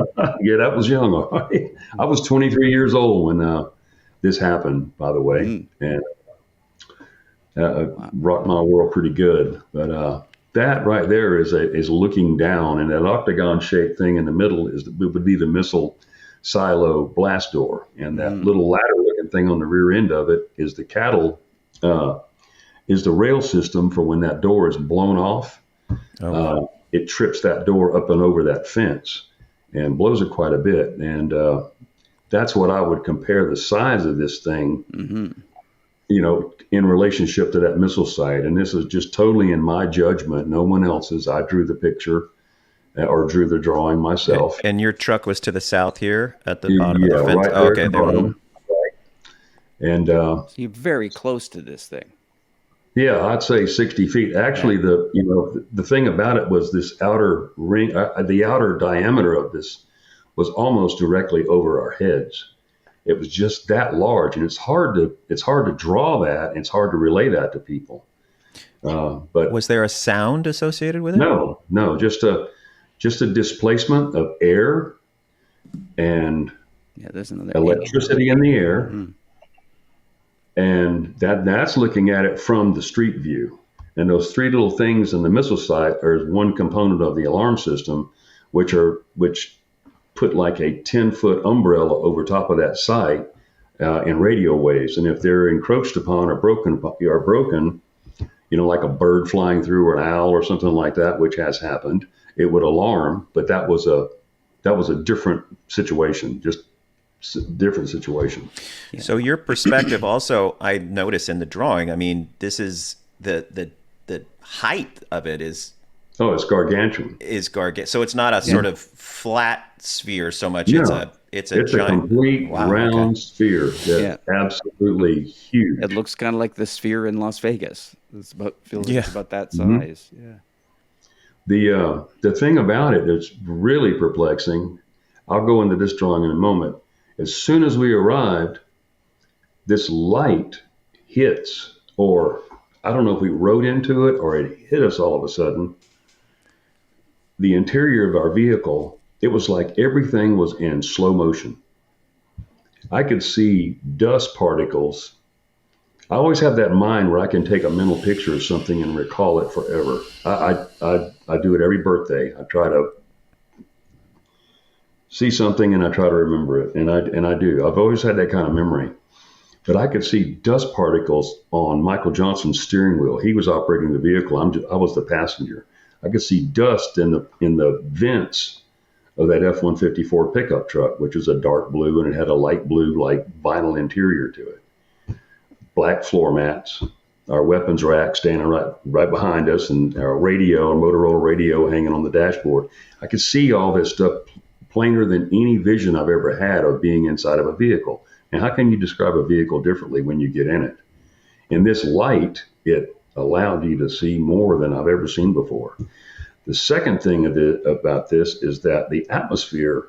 Yeah, that was young. All right. I was 23 years old when this happened, by the way, and rocked my world pretty good. But that right there is looking down, and that octagon-shaped thing in the middle would be the missile silo blast door, and that little ladder-looking thing on the rear end of it is the cattle, is the rail system for when that door is blown off. It trips that door up and over that fence and blows it quite a bit. And that's what I would compare the size of this thing, in relationship to that missile site. And this is just totally in my judgment, no one else's. I drew the picture or drew the drawing myself. And your truck was to the south here at the bottom of the fence? Right there at the bottom. Right. And so you're very close to this thing. Yeah, I'd say 60 feet. Actually, the thing about it was this outer ring, the outer diameter of this was almost directly over our heads. It was just that large, and it's hard to draw that. And it's hard to relay that to people. But was there a sound associated with it? No, just a displacement of air and there's another electricity in the air. And that's looking at it from the street view. And those three little things in the missile site are one component of the alarm system, which put like a 10-foot umbrella over top of that site in radio waves. And if they're encroached upon or broken, like a bird flying through or an owl or something like that, which has happened, it would alarm. But that was a different situation, just different situation. Yeah. So your perspective also, I notice in the drawing, I mean, this is the height of it is it's gargantuan. So it's not a sort of flat sphere so much. No, it's a giant, complete round sphere that's absolutely huge. It looks kind of like the sphere in Las Vegas. It's about that size. Yeah. The thing about it that's really perplexing, I'll go into this drawing in a moment. As soon as we arrived, this light hits, or I don't know if we rode into it or it hit us all of a sudden. The interior of our vehicle, it was like everything was in slow motion. I could see dust particles. I always have that in mind where I can take a mental picture of something and recall it forever. I do it every birthday. I try to see something and I try to remember it, and I do. I've always had that kind of memory. But I could see dust particles on Michael Johnson's steering wheel. He was operating the vehicle. I was the passenger. I could see dust in the vents of that F-154 pickup truck, which was a dark blue, and it had a light blue, like vinyl interior to it. Black floor mats, our weapons rack standing right behind us, and our radio, a Motorola radio hanging on the dashboard. I could see all this stuff plainer than any vision I've ever had of being inside of a vehicle. And how can you describe a vehicle differently when you get in it? In this light, it allowed you to see more than I've ever seen before. The second thing about this is that the atmosphere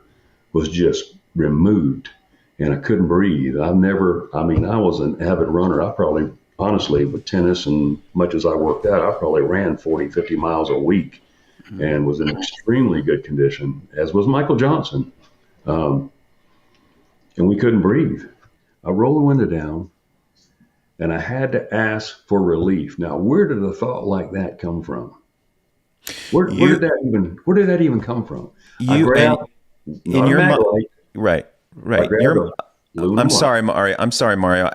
was just removed, and I couldn't breathe. I was an avid runner. I probably, honestly, with tennis and much as I worked out, I probably ran 40, 50 miles a week and was in extremely good condition, as was Michael Johnson. And we couldn't breathe. I rolled the window down, and I had to ask for relief. Now, where did a thought like that come from? Where did that even come from? Right. Aluminum light. I'm sorry, Mario.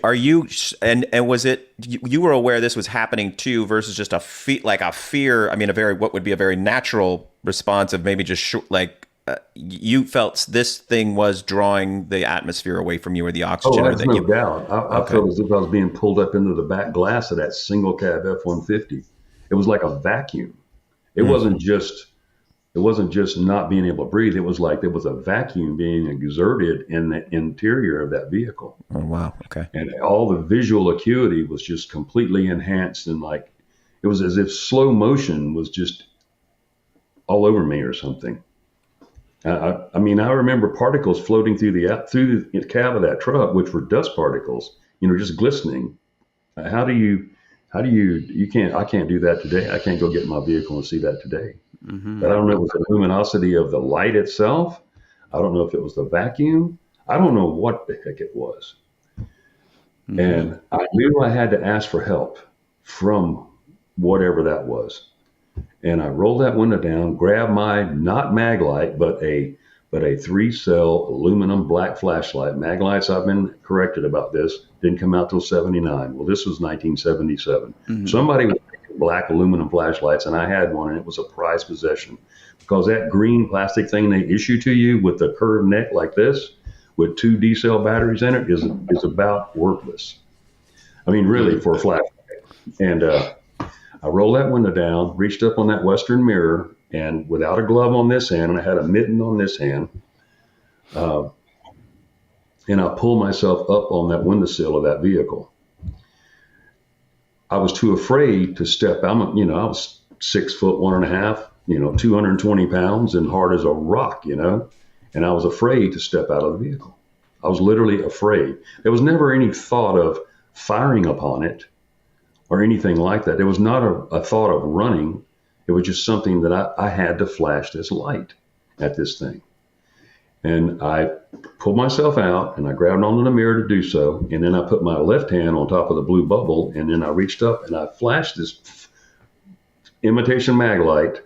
Are you? And was it? You were aware this was happening too, versus just a fear. I mean, what would be a very natural response of maybe just you felt this thing was drawing the atmosphere away from you, or the oxygen. Oh, that's no doubt. I felt as if I was being pulled up into the back glass of that single cab F-150. It was like a vacuum. It wasn't just not being able to breathe. It was like there was a vacuum being exerted in the interior of that vehicle. Oh, wow. Okay. And all the visual acuity was just completely enhanced, and like it was as if slow motion was just all over me or something. I mean, I remember particles floating through the cab of that truck, which were dust particles, just glistening. I can't do that today. I can't go get in my vehicle and see that today. Mm-hmm. But I don't know if it was the luminosity of the light itself. I don't know if it was the vacuum. I don't know what the heck it was. Mm-hmm. And I knew I had to ask for help from whatever that was. And I rolled that window down, grabbed my, not mag light, but a 3-cell aluminum black flashlight. Mag lights, I've been corrected about this, didn't come out till 79. Well, this was 1977. Mm-hmm. Somebody was making black aluminum flashlights, and I had one, and it was a prized possession. Because that green plastic thing they issue to you with the curved neck like this, with 2 D-cell batteries in it, is about worthless. I mean, really, for a flashlight. And I rolled that window down, reached up on that Western mirror, and without a glove on this hand, and I had a mitten on this hand, and I pulled myself up on that windowsill of that vehicle. I was too afraid to step out. I was 6 foot 1.5, 220 pounds and hard as a rock, and I was afraid to step out of the vehicle. I was literally afraid. There was never any thought of firing upon it or anything like that. There was not a thought of running. It was just something that I had to flash this light at this thing. And I pulled myself out, and I grabbed onto the mirror to do so. And then I put my left hand on top of the blue bubble, and then I reached up and I flashed this imitation mag light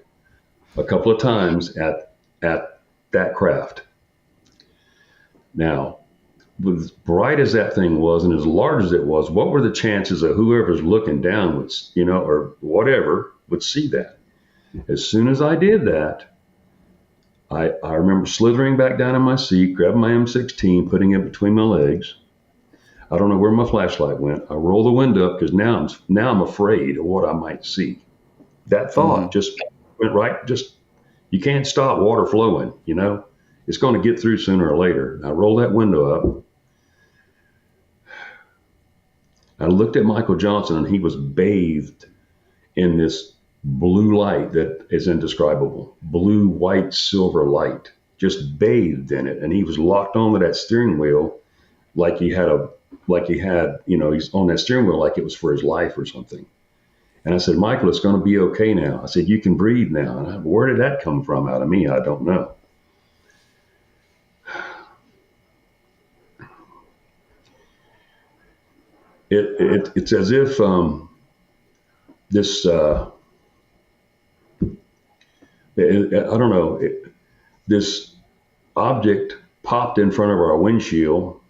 a couple of times at that craft. Now, as bright as that thing was and as large as it was, what were the chances of whoever's looking down would, or whatever, would see that? As soon as I did that, I remember slithering back down in my seat, grabbing my M16, putting it between my legs. I don't know where my flashlight went. I roll the window up because now I'm afraid of what I might see. That thought just went right. You can't stop water flowing, It's going to get through sooner or later. I rolled that window up. I looked at Michael Johnson, and he was bathed in this blue light that is indescribable. Blue, white, silver light, just bathed in it. And he was locked onto that steering wheel like he had, he's on that steering wheel like it was for his life or something. And I said, Michael, it's going to be okay now. I said, you can breathe now. And where did that come from out of me? I don't know. It's as if this, I don't know, this object popped in front of our windshield,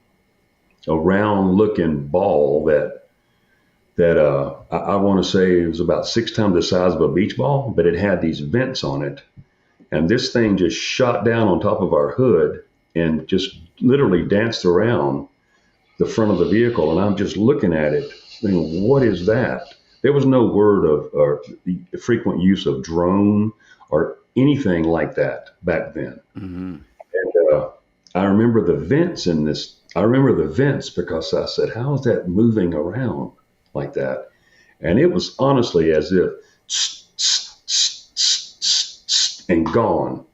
a round looking ball that I want to say it was about 6 times the size of a beach ball, but it had these vents on it. And this thing just shot down on top of our hood and just literally danced around the front of the vehicle. And I'm just looking at it thinking, what is that? There was no word or the frequent use of drone or anything like that back then. Mm-hmm. And I remember the vents in this. I remember the vents because I said, how is that moving around like that? And it was honestly as if and gone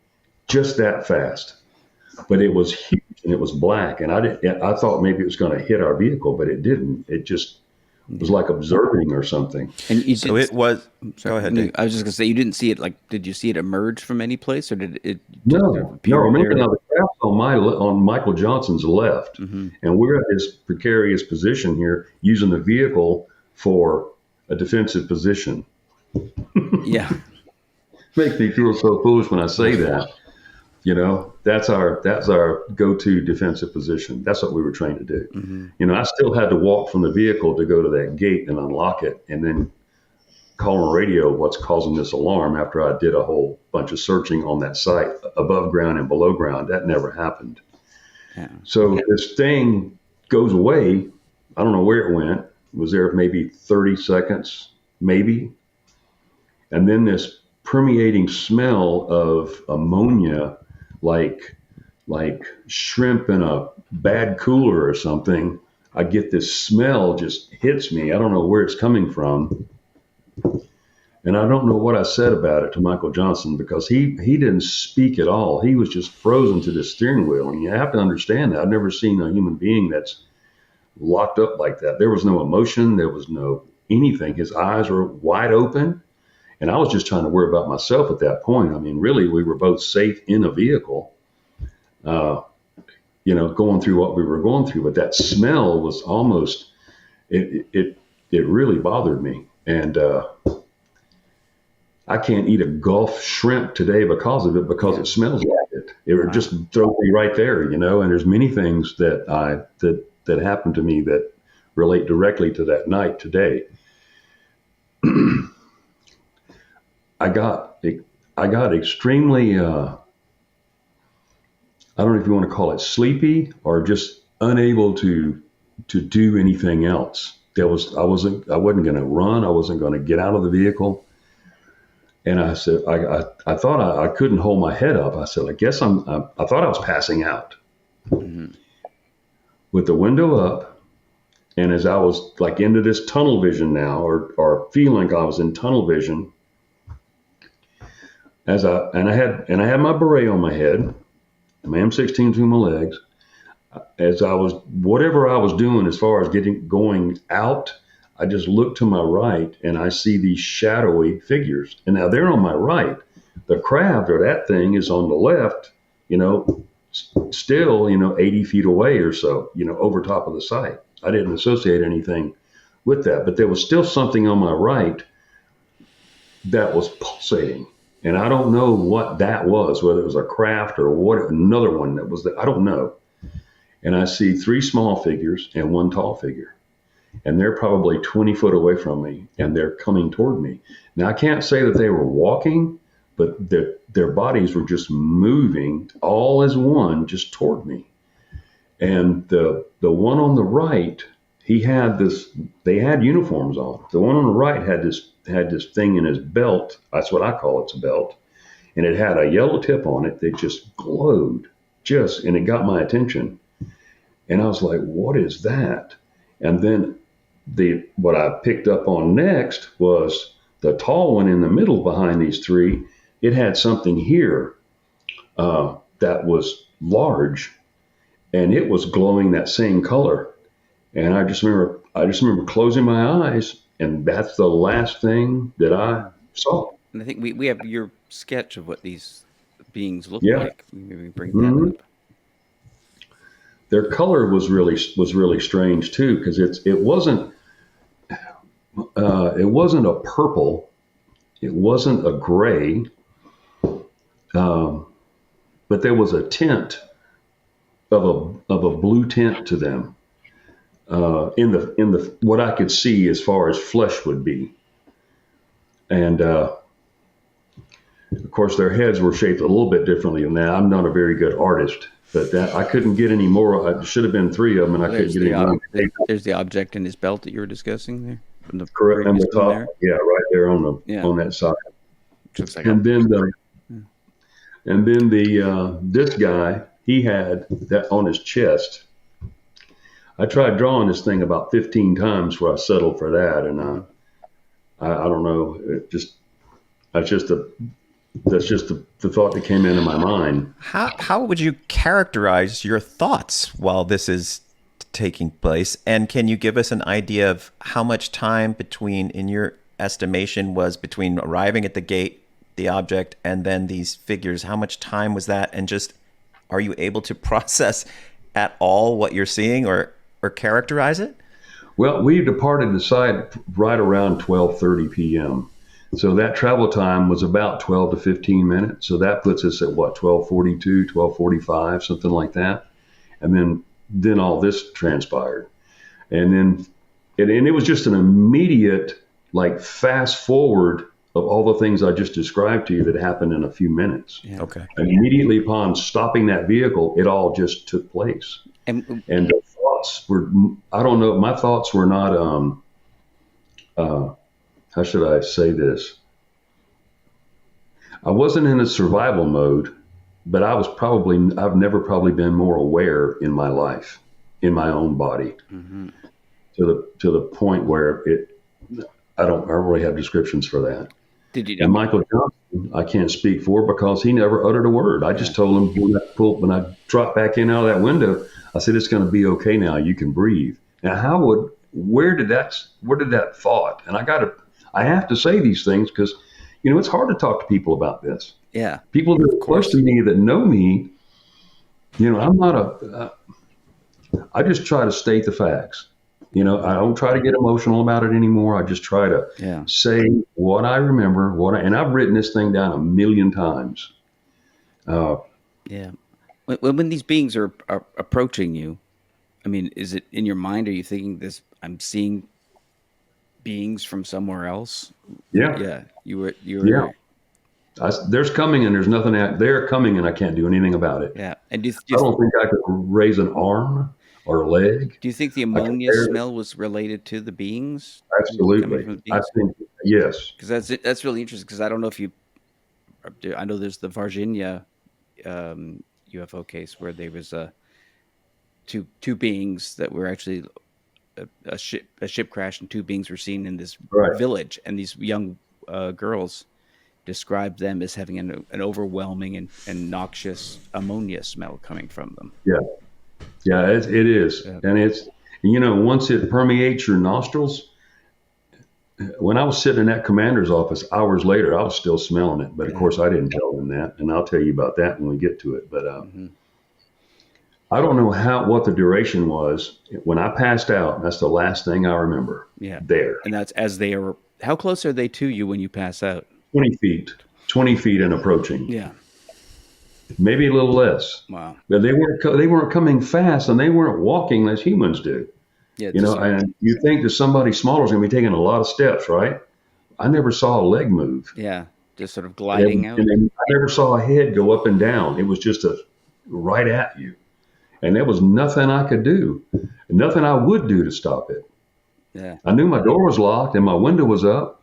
just that fast. But it was huge and it was black. And I thought maybe it was going to hit our vehicle, but it didn't. It just was like observing or something. And it was. Sorry, go ahead, Dave. I was just going to say, you didn't see it. Did you see it emerge from any place, or did it? No. Remember now, the craft's on Michael Johnson's left, mm-hmm. and we're at this precarious position here, using the vehicle for a defensive position. Yeah, Makes me feel so foolish when I say that. That's our go-to defensive position. That's what we were trained to do. Mm-hmm. I still had to walk from the vehicle to go to that gate and unlock it, and then call on radio what's causing this alarm after I did a whole bunch of searching on that site, above ground and below ground. That never happened. Yeah. So this thing goes away. I don't know where it went. Was there maybe 30 seconds, maybe? And then this permeating smell of ammonia, like shrimp in a bad cooler or something. I get this smell just hits me. I don't know where it's coming from. And I don't know what I said about it to Michael Johnson, because he didn't speak at all. He was just frozen to the steering wheel. And you have to understand that. I've never seen a human being that's locked up like that. There was no emotion. There was no anything. His eyes were wide open. And I was just trying to worry about myself at that point. I mean, really, we were both safe in a vehicle, going through what we were going through. But that smell was almost, it really bothered me. And I can't eat a Gulf shrimp today because of it, because it smells like it. It would just throw me right there, And there's many things that that happened to me that relate directly to that night today. I got extremely, I don't know if you want to call it sleepy, or just unable to do anything else. I wasn't going to run. I wasn't going to get out of the vehicle. And I said, I thought I couldn't hold my head up. I said, I guess I thought I was passing out. Mm-hmm. With the window up, and as I was like into this tunnel vision now, or feeling like I was in tunnel vision, I had my beret on my head, my M16 between my legs. As whatever I was doing as far as going out, I just look to my right and I see these shadowy figures. And now they're on my right. The craft, or that thing, is on the left, still, 80 feet away or so, over top of the site. I didn't associate anything with that, but there was still something on my right that was pulsating. And I don't know what that was, whether it was a craft or what, another one that was I don't know. And I see 3 small figures and 1 tall figure. And they're probably 20 foot away from me, and they're coming toward me. Now, I can't say that they were walking, but their bodies were just moving all as one, just toward me. And the one on the right, they had uniforms on. The one on the right had this thing in his belt. That's what I call it's a belt. And it had a yellow tip on it that just glowed, and it got my attention. And I was like, what is that? And then what I picked up on next was the tall one in the middle behind these 3. It had something here that was large, and it was glowing that same color. And I just remember closing my eyes, and that's the last thing that I saw. And I think we have your sketch of what these beings look Yeah. like. Maybe bring that up. Their color was really strange too, because it wasn't a purple, it wasn't a gray, but there was a tint of a blue tint to them in the what I could see as far as flesh would be, and of course their heads were shaped a little bit differently than that. I'm not a very good artist. But I couldn't get any more. I should have been 3 of them, and I couldn't get any more. There's the object in his belt that you were discussing there. From the correct on the top, there. Yeah, right there on that side. Looks like and then this guy, he had that on his chest. I tried drawing this thing about 15 times before I settled for that, and I don't know. That's just the thought that came into my mind. How would you characterize your thoughts while this is taking place? And can you give us an idea of how much time in your estimation, was between arriving at the gate, the object, and then these figures? How much time was that? And just, are you able to process at all what you're seeing or characterize it? Well, we departed the site right around 12:30 p.m. So that travel time was about 12 to 15 minutes. So that puts us at what, 12:42, 12:45, something like that. And then all this transpired. And then, and it was just an immediate, like, fast forward of all the things I just described to you that happened in a few minutes. Yeah. Okay. And immediately upon stopping that vehicle, it all just took place. And The thoughts were, I don't know, my thoughts were not, how should I say this? I wasn't in a survival mode, but I've never probably been more aware in my life, in my own body, to the point where I don't really have descriptions for that. did you? And Michael Johnson, I can't speak for because he never uttered a word. I just told him when I dropped back in out of that window, I said, it's going to be okay now. You can breathe. Now, where did that thought? And I have to say these things because, it's hard to talk to people about this. Yeah. People that are close to me that know me, I'm not I just try to state the facts. I don't try to get emotional about it anymore. I just try to say what I remember, and I've written this thing down a million times. Yeah. When these beings are approaching you, I mean, is it in your mind? Are you thinking this? I'm seeing beings from somewhere else. Yeah. Yeah. You were. Yeah. There's coming and there's nothing. They're coming and I can't do anything about it. Yeah. And I don't think I could raise an arm or a leg. do you think the ammonia smell was related to the beings? Absolutely. I think yes. Because that's really interesting. Because I don't know if I know there's the Virginia UFO case where there was two beings that were actually a ship crash, and two beings were seen in this village, and these young girls described them as having an overwhelming and noxious ammonia smell coming from them. Yeah, it is. Yeah. And it's, once it permeates your nostrils, when I was sitting in that commander's office hours later, I was still smelling it. But of course, I didn't tell them that. And I'll tell you about that when we get to it. But I don't know what the duration was. When I passed out, that's the last thing I remember. Yeah. There. And that's as they are. How close are they to you when you pass out? 20 feet. 20 feet and approaching. Yeah. Maybe a little less. Wow. But they weren't coming fast, and they weren't walking as humans do. Yeah. And you think that somebody smaller is going to be taking a lot of steps, right? I never saw a leg move. Yeah. Just sort of gliding out. And I never saw a head go up and down. It was just right at you. And there was nothing I could do, nothing I would do to stop it. Yeah. I knew my door was locked and my window was up.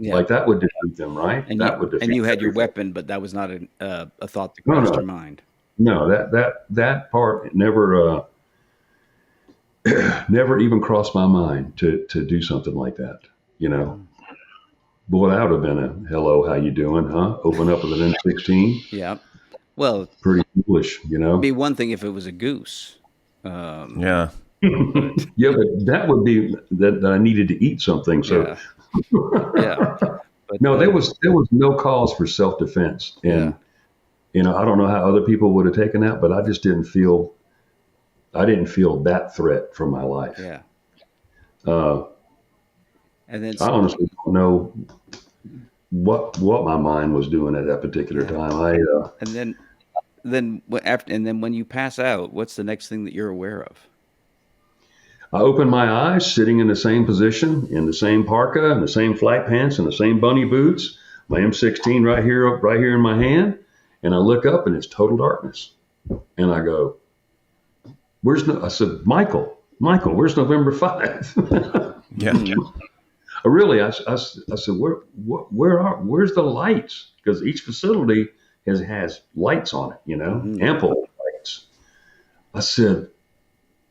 Yeah. Like that would defeat them, right? And you had your weapon, but that was not a thought that crossed your mind. No, that part never never even crossed my mind to do something like that. Boy, that would have been a hello, how you doing, huh? Open up with an M16. Yeah. Well, pretty foolish, It'd be one thing if it was a goose. Yeah. Yeah, but that would be that I needed to eat something. So. Yeah. But, no, there was no cause for self-defense, and I don't know how other people would have taken that, but I just didn't feel that threat for my life. Yeah. And then I honestly don't know what my mind was doing at that particular time. And then when you pass out, what's the next thing that you're aware of? I opened my eyes, sitting in the same position, in the same parka, and the same flight pants, and the same bunny boots. My M16 right here in my hand, and I look up, and it's total darkness. And I go, I said, Michael, where's November 5? Yeah. I said, where's the lights? Because each facility has lights on it, ample lights. I said,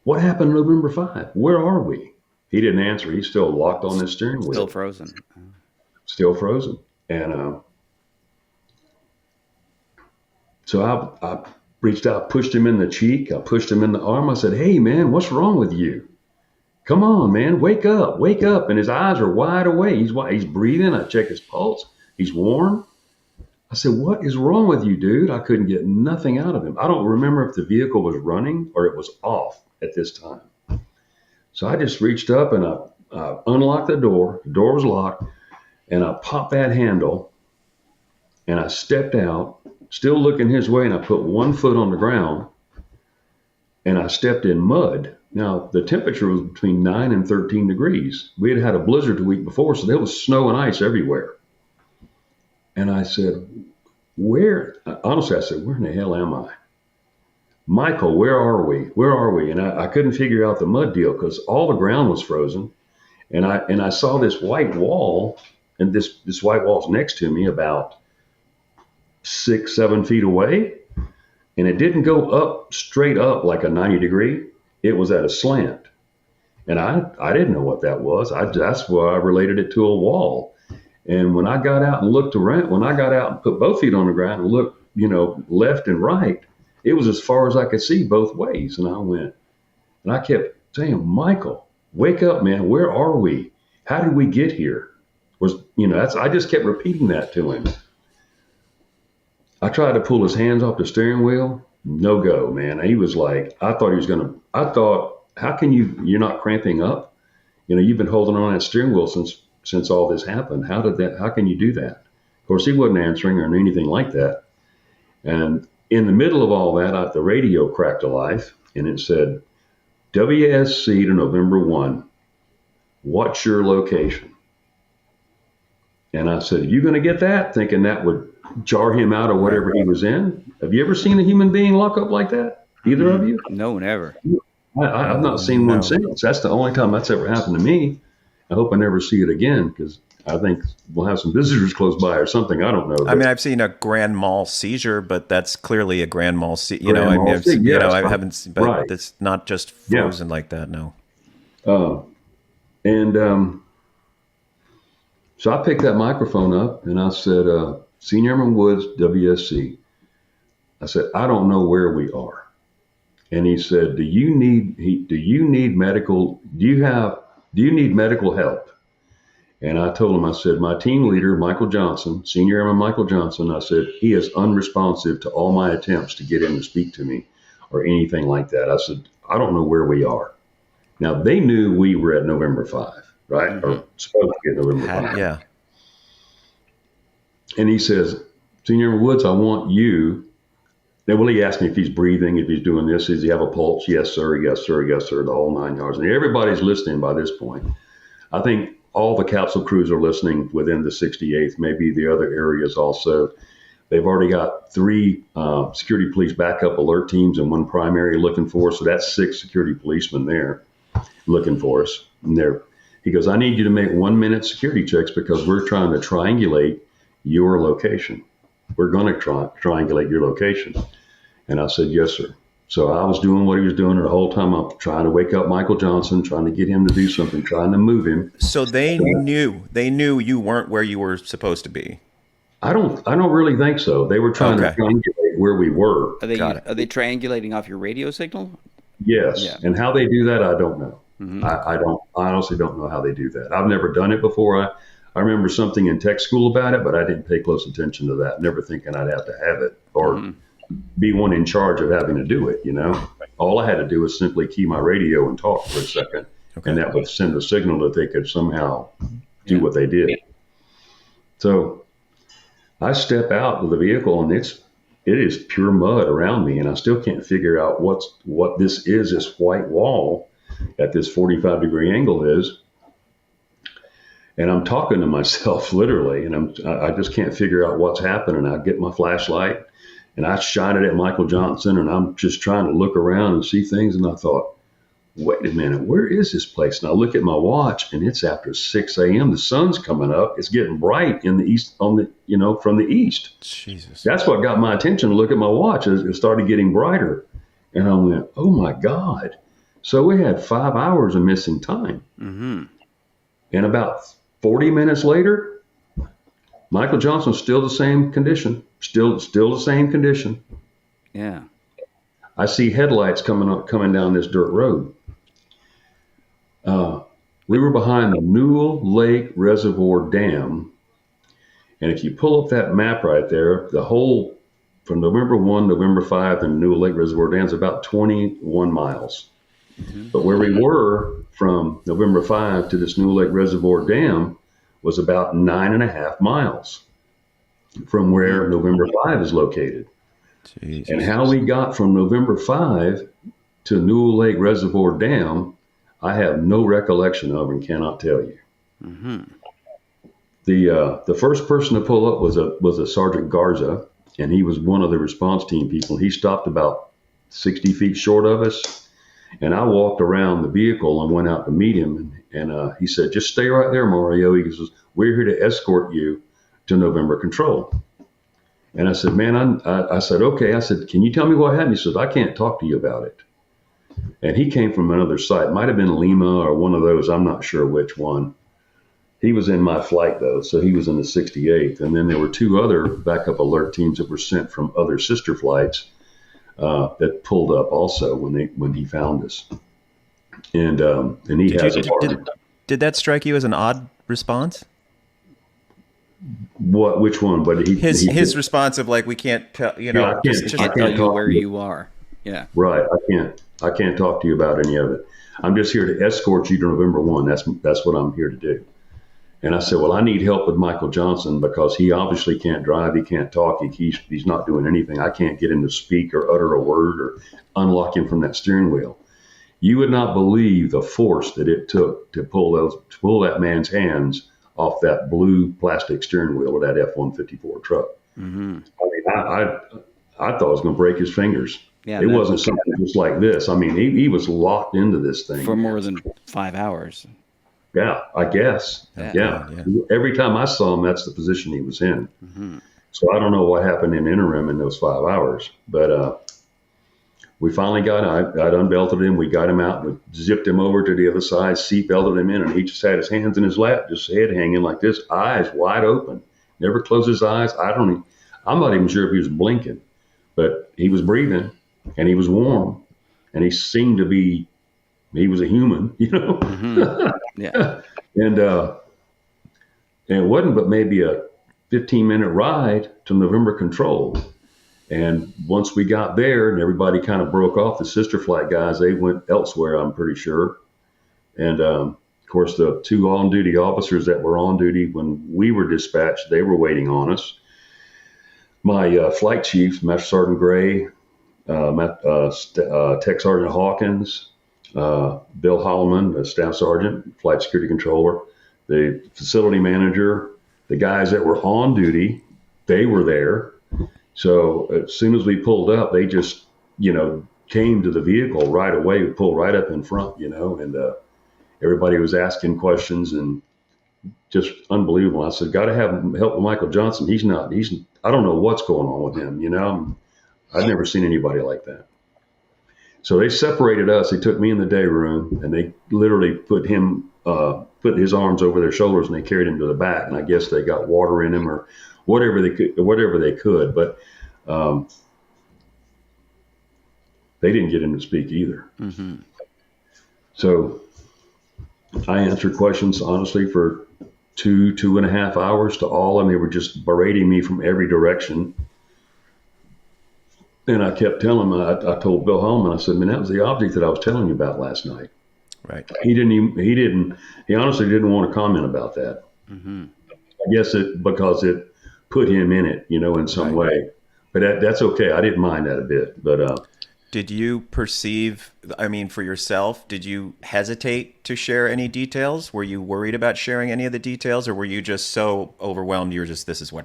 what happened November 5? Where are we? He didn't answer. He's still locked on this steering wheel. Still frozen. And so I reached out, pushed him in the cheek. I pushed him in the arm. I said, hey, man, what's wrong with you? Come on, man, wake up. And his eyes are wide awake. He's breathing. I check his pulse. He's warm. I said, what is wrong with you, dude? I couldn't get nothing out of him. I don't remember if the vehicle was running or it was off at this time. So I just reached up and I unlocked the door. The door was locked. And I popped that handle and I stepped out, still looking his way, and I put one foot on the ground and I stepped in mud. Now, the temperature was between 9 and 13 degrees. We had had a blizzard the week before, so there was snow and ice everywhere. And I said, honestly, I said, where in the hell am I? Michael, where are we? Where are we? And I couldn't figure out the mud deal because all the ground was frozen. And I saw this white wall, and this white wall's next to me about 6-7 feet away. And it didn't go up straight up like a 90 degree. It was at a slant. And I didn't know what that was. That's why I related it to a wall. And when I got out and looked around, when I got out and put both feet on the ground and looked, left and right, it was as far as I could see both ways. And I kept saying, Michael, wake up, man. Where are we? How did we get here? I just kept repeating that to him. I tried to pull his hands off the steering wheel. No go, man. He was like, I thought, how can you're not cramping up? You've been holding on that steering wheel since all this happened. How can you do that? Of course, he wasn't answering or anything like that. And in the middle of all that, the radio cracked to life and it said, WSC to November 1, what's your location? And I said, are you going to get that? Thinking that would jar him out of whatever he was in. Have you ever seen a human being lock up like that? Either of you? No, never. I've not seen one since. That's the only time that's ever happened to me. I hope I never see it again because I think we'll have some visitors close by or something. I don't know. I mean, I've seen a grand mal seizure, but that's clearly a grand mal seizure. I haven't seen, but right. It's not just frozen like that. No. So I picked that microphone up and I said, Senior Airman Woods, WSC. I said, I don't know where we are. And he said, do you need medical help? And I told him, I said, my team leader, Michael Johnson, Senior Airman Michael Johnson, I said, he is unresponsive to all my attempts to get him to speak to me or anything like that. I said, I don't know where we are. Now, they knew we were at November 5, right? Mm-hmm. Or supposed to be at November 5. Yeah. And he says, Senior Airman Woods, I want you. Then he asked me if he's breathing, if he's doing this, does he have a pulse? Yes, sir. Yes, sir. Yes, sir. The whole 9 yards. And everybody's listening by this point. I think all the capsule crews are listening within the 68th, maybe the other areas also. They've already got 3 security police backup alert teams and 1 primary looking for us. So that's 6 security policemen there looking for us. And he goes, I need you to make 1-minute security checks because we're trying to triangulate your location. We're going to triangulate your location. And I said, yes, sir. So I was doing what he was doing the whole time. I'm trying to wake up Michael Johnson, trying to get him to do something, trying to move him. So they knew you weren't where you were supposed to be. I don't really think so. They were trying to triangulate where we were. Are they triangulating off your radio signal? Yes. Yeah. And how they do that, I don't know. Mm-hmm. I honestly don't know how they do that. I've never done it before. I remember something in tech school about it, but I didn't pay close attention to that, never thinking I'd have to have it or be one in charge of having to do it, All I had to do was simply key my radio and talk for a second, and that would send a signal that they could somehow do what they did. So I step out of the vehicle, and it is pure mud around me, and I still can't figure out what this is, this white wall at this 45-degree angle is. And I'm talking to myself literally, and I just can't figure out what's happening. I get my flashlight and I shine it at Michael Johnson, and I'm just trying to look around and see things. And I thought, wait a minute, where is this place? And I look at my watch, and it's after 6 a.m. The sun's coming up. It's getting bright in the east, from the east. Jesus. That's what got my attention to look at my watch. It started getting brighter, and I went, oh my God. So we had 5 hours of missing time. Mm-hmm. And about 40 minutes later, Michael Johnson's still the same condition, still the same condition. Yeah. I see headlights coming down this dirt road. We were behind the Newell Lake Reservoir Dam. And if you pull up that map right there, the whole from November 1, November 5, and Newell Lake Reservoir Dam is about 21 miles. Mm-hmm. But where we were from November 5 to this Newell Lake Reservoir Dam was about 9.5 miles from where November 5 is located. Jesus. And how we got from November 5 to Newell Lake Reservoir Dam, I have no recollection of and cannot tell you. Mm-hmm. The first person to pull up was a Sergeant Garza, and he was one of the response team people. He stopped about 60 feet short of us, and I walked around the vehicle and went out to meet him. And he said, "Just stay right there, Mario." He goes, "We're here to escort you to November Control." And I said, "Man," I said, "Okay." I said, "Can you tell me what happened?" He said, "I can't talk to you about it." And he came from another site. Might have been Lima or one of those. I'm not sure which one. He was in my flight, though, so he was in the 68th. And then there were two other backup alert teams that were sent from other sister flights that pulled up also when he found us. And he has a bar. Did that strike you as an odd response? What? Which one? But his response of like, we can't tell, you know, I can't Tell you talk where to you are. Yeah. Right. I can't talk to you about any of it. I'm just here to escort you to November 1. That's what I'm here to do. And I said, well, I need help with Michael Johnson because he obviously can't drive. He can't talk. He's not doing anything. I can't get him to speak or utter a word or unlock him from that steering wheel. You would not believe the force that it took to pull that man's hands off that blue plastic steering wheel of that F-154 truck. Mm-hmm. I mean, I thought I was going to break his fingers. Yeah, it wasn't something just like this. I mean, he was locked into this thing for more than 5 hours. Yeah, I guess. Yeah. Every time I saw him, that's the position he was in. Mm-hmm. So I don't know what happened in interim in those 5 hours, but we finally I'd unbelted him. We got him out and zipped him over to the other side, seat belted him in, and he just had his hands in his lap, just head hanging like this, eyes wide open, never closed his eyes. I'm not even sure if he was blinking, but he was breathing and he was warm and he seemed to be, he was a human, you know? Mm-hmm. Yeah. And it wasn't but maybe a 15-minute ride to November Control. And once we got there and everybody kind of broke off, the sister flight guys, they went elsewhere, I'm pretty sure. And of course, the two on-duty officers that were on duty when we were dispatched, they were waiting on us. My flight chief, Master Sergeant Gray, Tech Sergeant Hawkins, Bill Holloman, the staff sergeant, flight security controller, the facility manager, the guys that were on duty, they were there. So as soon as we pulled up, they just, came to the vehicle right away, pulled right up in front, and everybody was asking questions and just unbelievable. I said, got to have help with Michael Johnson. I don't know what's going on with him, I've never seen anybody like that. So they separated us. They took me in the day room and they literally put his arms over their shoulders and they carried him to the back. And I guess they got water in him or whatever they could. But they didn't get him to speak either. Mm-hmm. So I answered questions honestly for 2.5 hours to all, and they were just berating me from every direction. And I kept telling him, I told Bill Holman, I said, man, that was the object that I was telling you about last night. Right. He honestly didn't want to comment about that. Mm-hmm. I guess because it put him in it, in some way. But that's okay. I didn't mind that a bit. But did you perceive, for yourself, did you hesitate to share any details? Were you worried about sharing any of the details, or were you just so overwhelmed you were just, this is what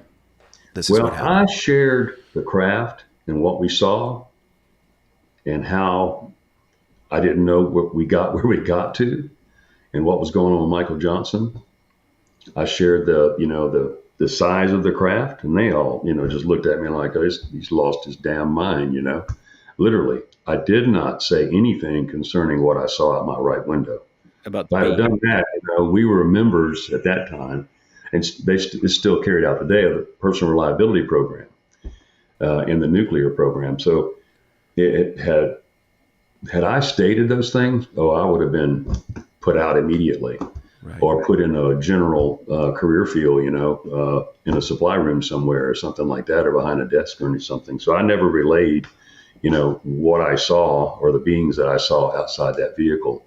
happened? I shared the craft and what we saw and how I didn't know where we got to and what was going on with Michael Johnson. I shared the size of the craft, and they all, just looked at me like, oh, he's lost his damn mind, Literally, I did not say anything concerning what I saw out my right window. If I had done that, we were members at that time, and it's still carried out today, of the personal reliability program in the nuclear program. So it had I stated those things, I would have been put out immediately. Right. Or put in a general career field, in a supply room somewhere or something like that, or behind a desk or something. So I never relayed, what I saw or the beings that I saw outside that vehicle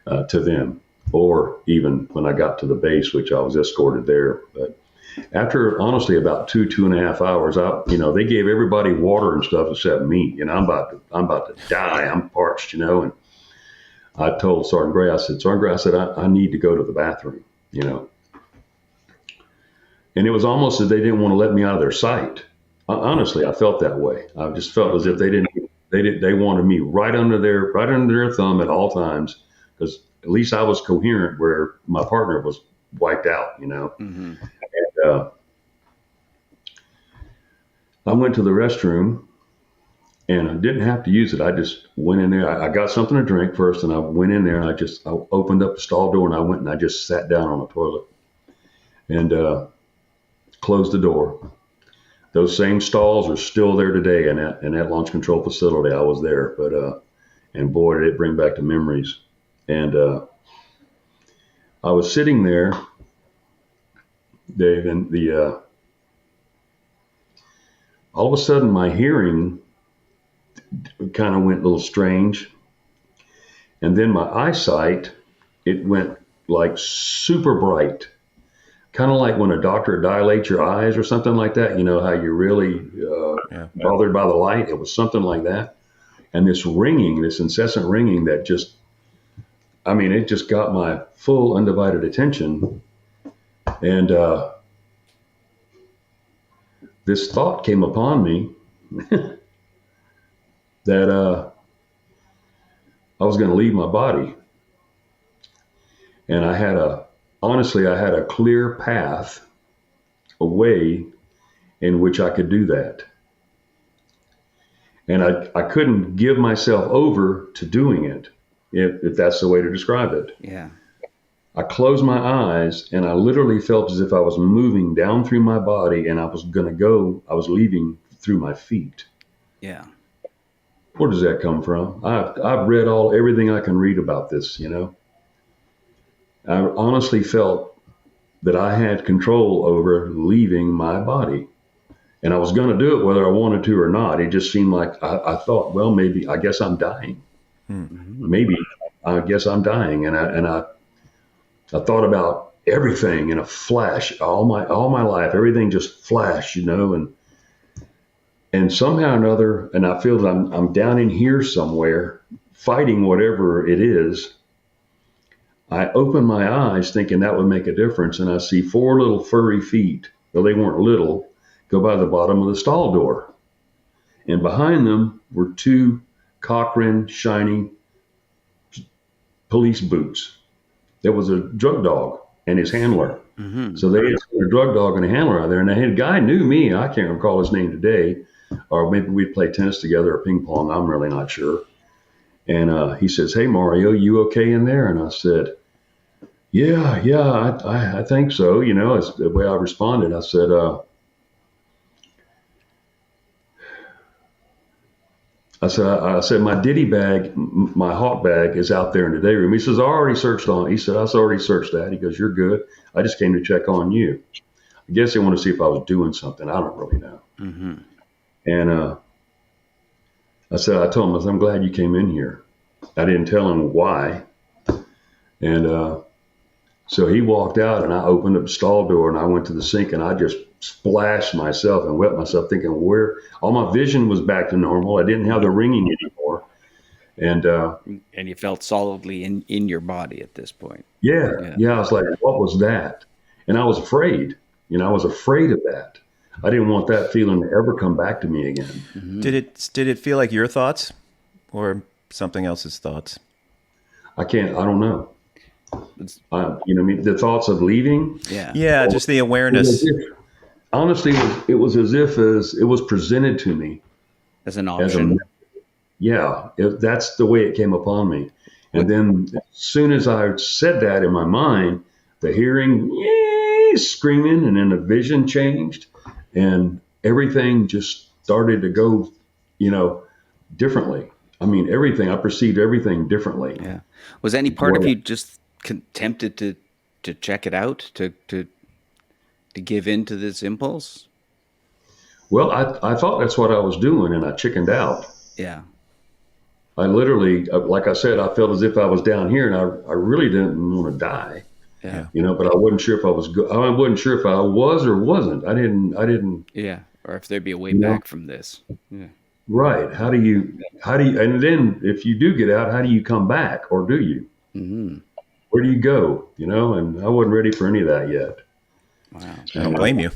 to them. or even when I got to the base, which I was escorted there. But after, honestly, about 2.5 hours, they gave everybody water and stuff except me. I'm about to die. I'm parched, and I told Sergeant Gray, Sergeant Gray, I need to go to the bathroom, And it was almost as they didn't want to let me out of their sight. Honestly, I felt that way. I just felt as if they wanted me right under their thumb at all times, because at least I was coherent where my partner was wiped out, Mm-hmm. And I went to the restroom, and I didn't have to use it. I just went in there. I got something to drink first, and I went in there, and I opened up the stall door, and I went and I just sat down on the toilet and closed the door. Those same stalls are still there today in that launch control facility. I was there, but and boy, did it bring back the memories. And I was sitting there, Dave, and all of a sudden my hearing kind of went a little strange, and then my eyesight, it went like super bright. Kind of like when a doctor dilates your eyes or something like that, how you're really bothered by the light. It was something like that. And this ringing, this incessant ringing that it just got my full undivided attention. And this thought came upon me that I was going to leave my body. And I had a clear path, a way in which I could do that. And I couldn't give myself over to doing it, if that's the way to describe it. Yeah. I closed my eyes, and I literally felt as if I was moving down through my body, and I was leaving through my feet. Yeah. Where does that come from? I've read everything I can read about this, I honestly felt that I had control over leaving my body. And I was going to do it whether I wanted to or not. It just seemed like I thought, well, maybe, I guess I'm dying. Mm-hmm. Maybe, I guess I'm dying. And I thought about everything in a flash, all my life, everything just flashed, and somehow or another, and I feel that I'm down in here somewhere fighting whatever it is. I opened my eyes thinking that would make a difference, and I see 4 little furry feet, though they weren't little, go by the bottom of the stall door. And behind them were 2 Cochrane shiny police boots. There was a drug dog and his handler. Mm-hmm. So they had a drug dog and a handler out there, and the guy knew me. I can't recall his name today, or maybe we'd play tennis together or ping pong. I'm really not sure. And he says, "Hey, Mario, you okay in there?" And I said, Yeah, I think so. It's the way I responded. I said, my ditty bag, my hawk bag is out there in the day room. He says, I already searched on it. He said, I already searched that. He goes, you're good. I just came to check on you. I guess they want to see if I was doing something. I don't really know. Mm-hmm. And I told him, I'm glad you came in here. I didn't tell him why. And so he walked out, and I opened up the stall door, and I went to the sink, and I just splashed myself and wet myself, thinking all my vision was back to normal. I didn't have the ringing anymore. And you felt solidly in your body at this point. Yeah. I was like, what was that? And I was afraid. I was afraid of that. I didn't want that feeling to ever come back to me again. Mm-hmm. Did it feel like your thoughts or something else's thoughts? I don't know. The thoughts of leaving. Yeah, just the awareness. Honestly, it was as if it was presented to me as an option. That's the way it came upon me. And then as soon as I said that in my mind, the hearing, screaming, and then the vision changed, and everything just started to go, differently. I mean, everything. I perceived everything differently. Yeah. Was any part of you just tempted to check it out, to give in to this impulse? Well, I thought that's what I was doing, and I chickened out. Yeah. I literally, like I said, I felt as if I was down here, and I really didn't want to die, Yeah. but I wasn't sure if I was I wasn't sure if I was or wasn't. I didn't, Yeah. Or if there'd be a way you know, back from this. Yeah. right. How do you, and then if you do get out, how do you come back, or do you? Mm-hmm. Where do you go? And I wasn't ready for any of that yet. Wow. I don't blame you.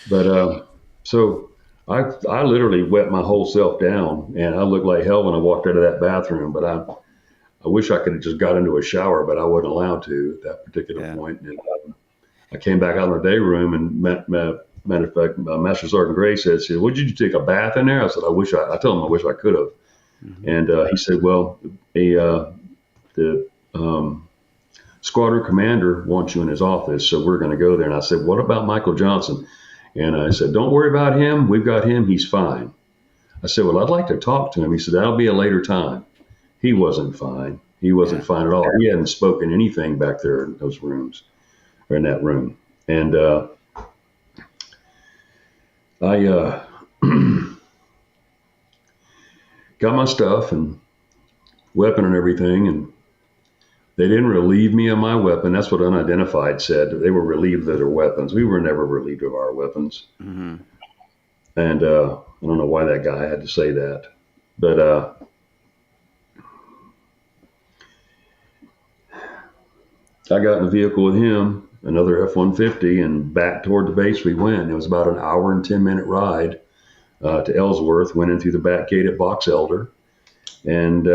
But so I literally wet my whole self down, and I looked like hell when I walked out of that bathroom. But I wish I could have just got into a shower, but I wasn't allowed to at that particular point. And I came back out in the day room, and matter of fact, Master Sergeant Gray said, "Would you take a bath in there?" I said, I told him I wish I could have. Mm-hmm. And he said, "Well, the squadron commander wants you in his office, so we're going to go there." And I said, "What about Michael Johnson?" And I said, "Don't worry about him. We've got him. He's fine." I said, "Well, I'd like to talk to him." He said, "That'll be a later time." He wasn't fine. He wasn't fine at all. He hadn't spoken anything back there in those rooms, or in that room. And I got my stuff and weapon and everything, and they didn't relieve me of my weapon. That's what unidentified said. They were relieved of their weapons. We were never relieved of our weapons. Mm-hmm. And I don't know why that guy had to say that. But I got in the vehicle with him, another F-150, and back toward the base we went. It was about an hour and 10-minute ride to Ellsworth. Went in through the back gate at Box Elder, and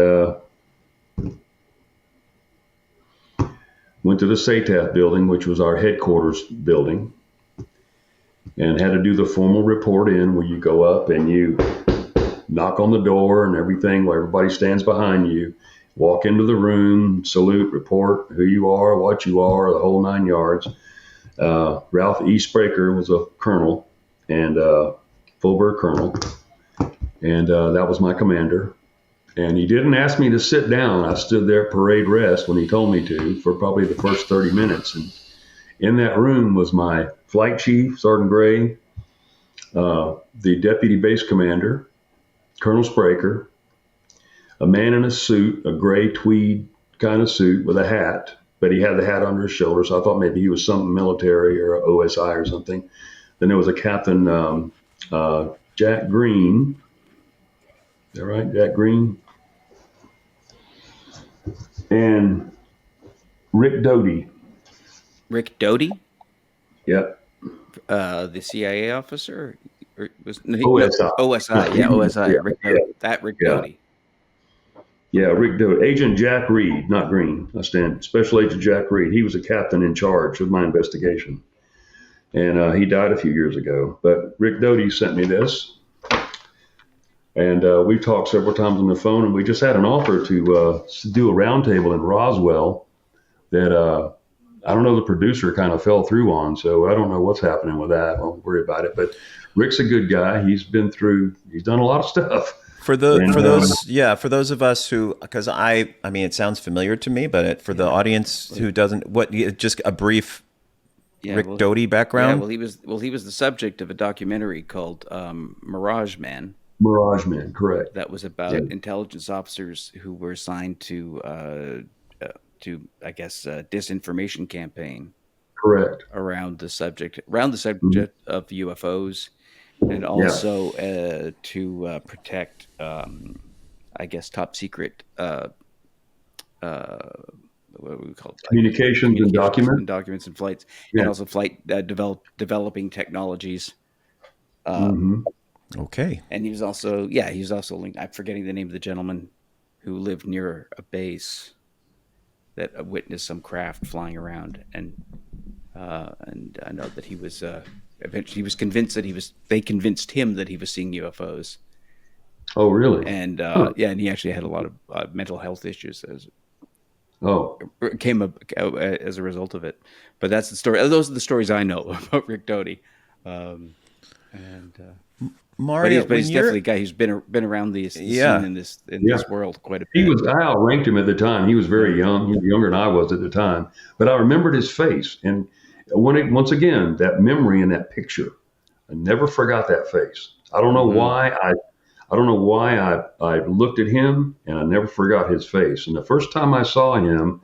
went to the SATAF building, which was our headquarters building, and had to do the formal report in, where you go up and you knock on the door and everything, where everybody stands behind you. Walk into the room, salute, report who you are, what you are, the whole 9 yards. Ralph E. Spraker was a colonel, and full-bird colonel, and that was my commander. And he didn't ask me to sit down. I stood there at parade rest when he told me to for probably the first 30 minutes. And in that room was my flight chief, Sergeant Gray, the deputy base commander, Colonel Spraker, a man in a suit, a gray tweed kind of suit with a hat, but he had the hat under his shoulder, so I thought maybe he was something military or OSI or something. Then there was a Captain Jack Green. Is that right? Jack Green? And Rick Doty. Rick Doty? Yep. The CIA officer? Or OSI. OSI, yeah, OSI. Yeah, Rick yeah. Doty. That Rick Doty. Yeah, Rick Doty. Agent Jack Reed, not Green. I stand. Special Agent Jack Reed. He was a captain in charge of my investigation. And he died a few years ago. But Rick Doty sent me this. And we've talked several times on the phone, and we just had an offer to do a roundtable in Roswell that I don't know, the producer kind of fell through on. So I don't know what's happening with that. I won't worry about it. But Rick's a good guy. He's done a lot of stuff. For those of us who, because I mean, it sounds familiar to me, but for the audience who doesn't, just a brief Rick Doty background. Yeah, he was the subject of a documentary called Mirage Man. Mirage Man, correct. That was about intelligence officers who were assigned to I guess disinformation campaign. Correct. Around the subject of UFOs. And also to protect, I guess, top secret, what do we call it? Communications and documents and flights, and also flight developing technologies. Okay. And he was also linked. I'm forgetting the name of the gentleman who lived near a base that witnessed some craft flying around, and I know that he was. Eventually, he was convinced that they convinced him that he was seeing UFOs. Oh, really? And and he actually had a lot of mental health issues came up as a result of it. But that's the story. Those are the stories I know about Rick Doty. Mario, but he's definitely a guy who's been around the scene in this world quite a bit. I outranked him at the time. He was very young. He was younger than I was at the time. But I remembered his face. And once again, that memory and that picture, I never forgot that face. I don't know why. I don't know why I looked at him and I never forgot his face. And the first time I saw him,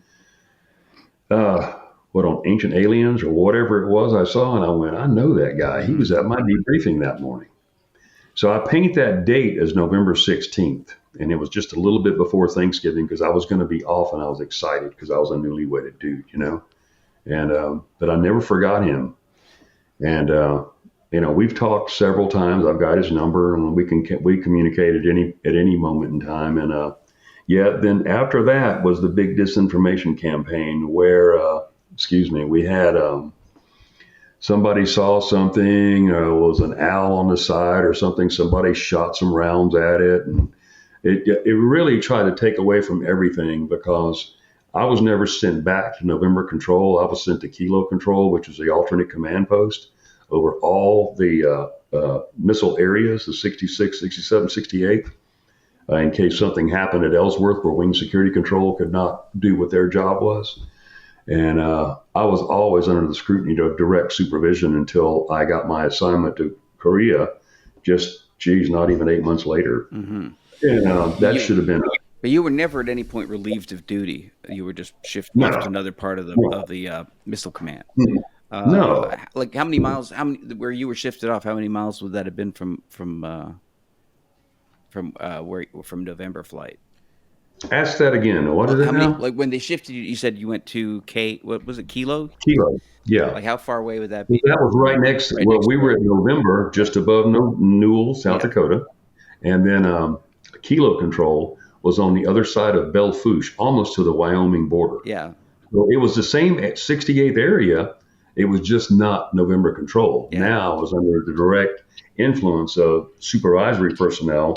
on Ancient Aliens or whatever it was I saw, and I went, I know that guy. He was at my debriefing that morning. So I paint that date as November 16th. And it was just a little bit before Thanksgiving because I was going to be off and I was excited because I was a newly wedded dude, And, but I never forgot him. And, we've talked several times. I've got his number and we communicate at any moment in time. And, then after that was the big disinformation campaign where, we had, somebody saw something, was an owl on the side or something. Somebody shot some rounds at it. And it really tried to take away from everything because I was never sent back to November Control. I was sent to Kilo Control, which is the alternate command post over all the missile areas, the 66, 67, 68, in case something happened at Ellsworth where Wing Security Control could not do what their job was. And I was always under the scrutiny of direct supervision until I got my assignment to Korea, not even 8 months later. Mm-hmm. And that should have been. But you were never at any point relieved of duty. You were just shifted to another part of the missile command. No. Like how many miles? Where you were shifted off? How many miles would that have been from November flight? Ask that again. What is it now? Like when they shifted you, you said you went to what was it, Kilo? Kilo, yeah. Like how far away would that be? That was right next to, we were at November, just above Newell, South Dakota. And then Kilo Control was on the other side of Belle Fourche, almost to the Wyoming border. Yeah. So it was the same at 68th area. It was just not November Control. Yeah. Now it was under the direct influence of supervisory personnel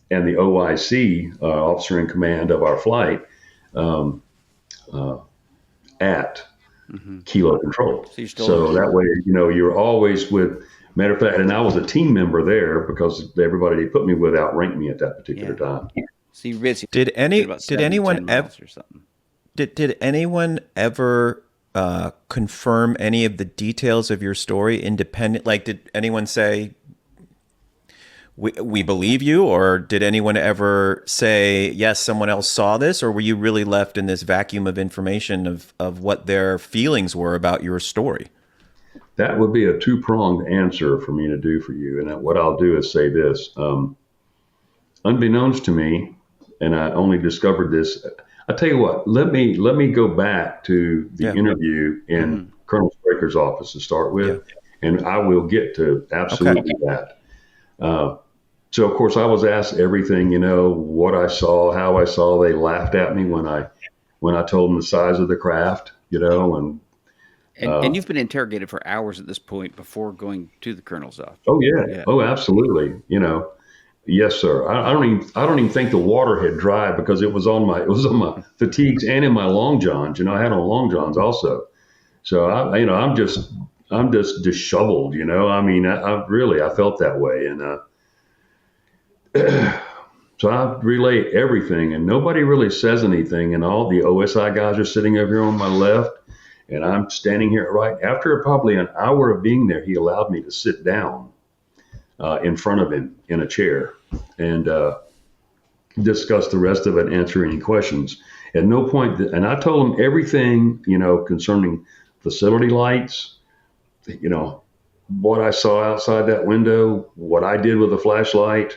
and the OIC, officer in command of our flight, at Kilo Control. So that way, you're always with. Matter of fact, and I was a team member there because everybody they put me with outranked me at that particular time. So you risked did anyone ever confirm any of the details of your story independent? Like, did anyone say we believe you, or did anyone ever say yes, someone else saw this, or were you really left in this vacuum of information of what their feelings were about your story? That would be a two-pronged answer for me to do for you. And what I'll do is say this. Unbeknownst to me, and I only discovered this, I'll tell you what, let me go back to the interview in Colonel Straker's office to start with, and I will get to absolutely that. So, of course, I was asked everything, what I saw, how I saw. They laughed at me when I told them the size of the craft, And you've been interrogated for hours at this point before going to the colonel's office. Oh yeah. Oh, absolutely. Yes, sir. I don't even think the water had dried because it was on my fatigues and in my long johns. I had on long johns also. So I'm just disheveled. I felt that way, and so I relay everything, and nobody really says anything, and all the OSI guys are sitting over here on my left. And I'm standing here right after probably an hour of being there. He allowed me to sit down in front of him in a chair and discuss the rest of it, answer any questions. At no point, and I told him everything, concerning facility lights, what I saw outside that window, what I did with the flashlight,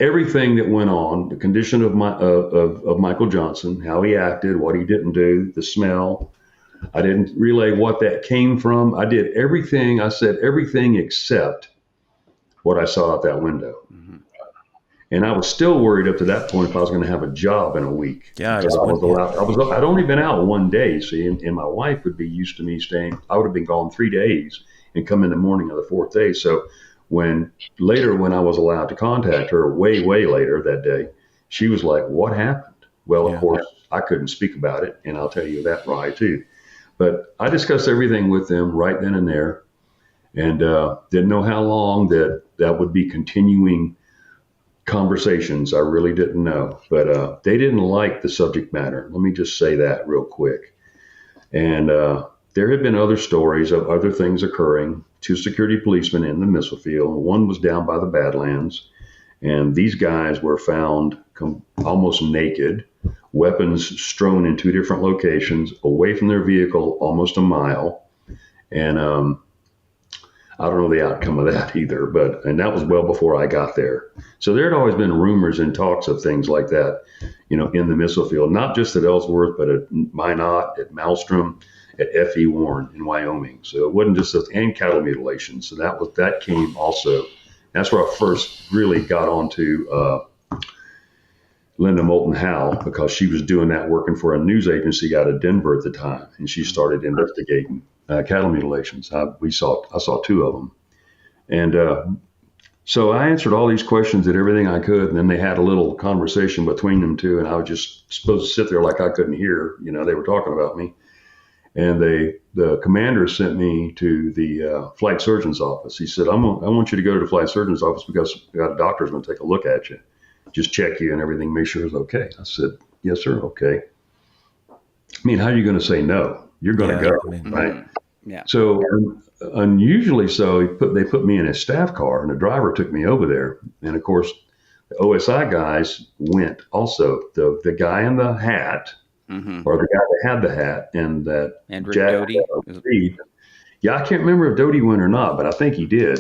everything that went on, the condition of Michael Johnson, how he acted, what he didn't do, the smell. I didn't relay what that came from. I did everything. I said everything except what I saw out that window. Mm-hmm. And I was still worried up to that point if I was going to have a job in a week. Yeah, I'd only been out one day, see, and my wife would be used to me staying. I would have been gone 3 days and come in the morning of the fourth day. So when I was allowed to contact her way later that day, she was like, what happened? Well, of course, I couldn't speak about it, and I'll tell you that right too. But I discussed everything with them right then and there, and didn't know how long that would be continuing conversations. I really didn't know, but they didn't like the subject matter. Let me just say that real quick. And there had been other stories of other things occurring. 2 security policemen in the missile field. One was down by the Badlands, and these guys were found almost naked, weapons strewn in 2 different locations, away from their vehicle almost a mile. And I don't know the outcome of that either, and that was well before I got there. So there had always been rumors and talks of things like that, in the missile field, not just at Ellsworth, but at Minot, at Maelstrom, at F.E. Warren in Wyoming. So it wasn't just and cattle mutilations. So that came also. That's where I first really got onto Linda Moulton Howe, because she was doing that, working for a news agency out of Denver at the time, and she started investigating cattle mutilations. I saw 2 of them, and so I answered all these questions and everything I could, and then they had a little conversation between them 2, and I was just supposed to sit there like I couldn't hear. They were talking about me, and the commander sent me to the flight surgeon's office. He said, I want you to go to the flight surgeon's office because we got a doctor's going to take a look at you, just check you and everything, make sure it's okay. I said, yes, sir, okay. I mean, how are you going to say no? You're going to go, right? Yeah. So unusually so, they put me in a staff car, and the driver took me over there. And of course, the OSI guys went also. The guy in the hat, or the guy that had the hat, and that Rick Jack Doty. Reed. Yeah, I can't remember if Doty went or not, but I think he did,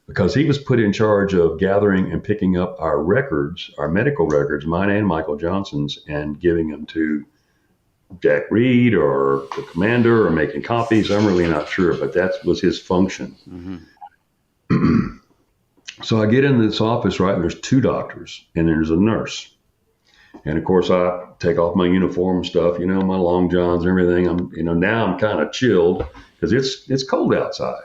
because he was put in charge of gathering and picking up our records, our medical records, mine and Michael Johnson's, and giving them to Jack Reed or the commander, or making copies. I'm really not sure, but that was his function. So I get into this office, right, and there's 2 doctors, and there's a nurse. And of course, I take off my uniform stuff, my long johns and everything. Now I'm kind of chilled because it's cold outside.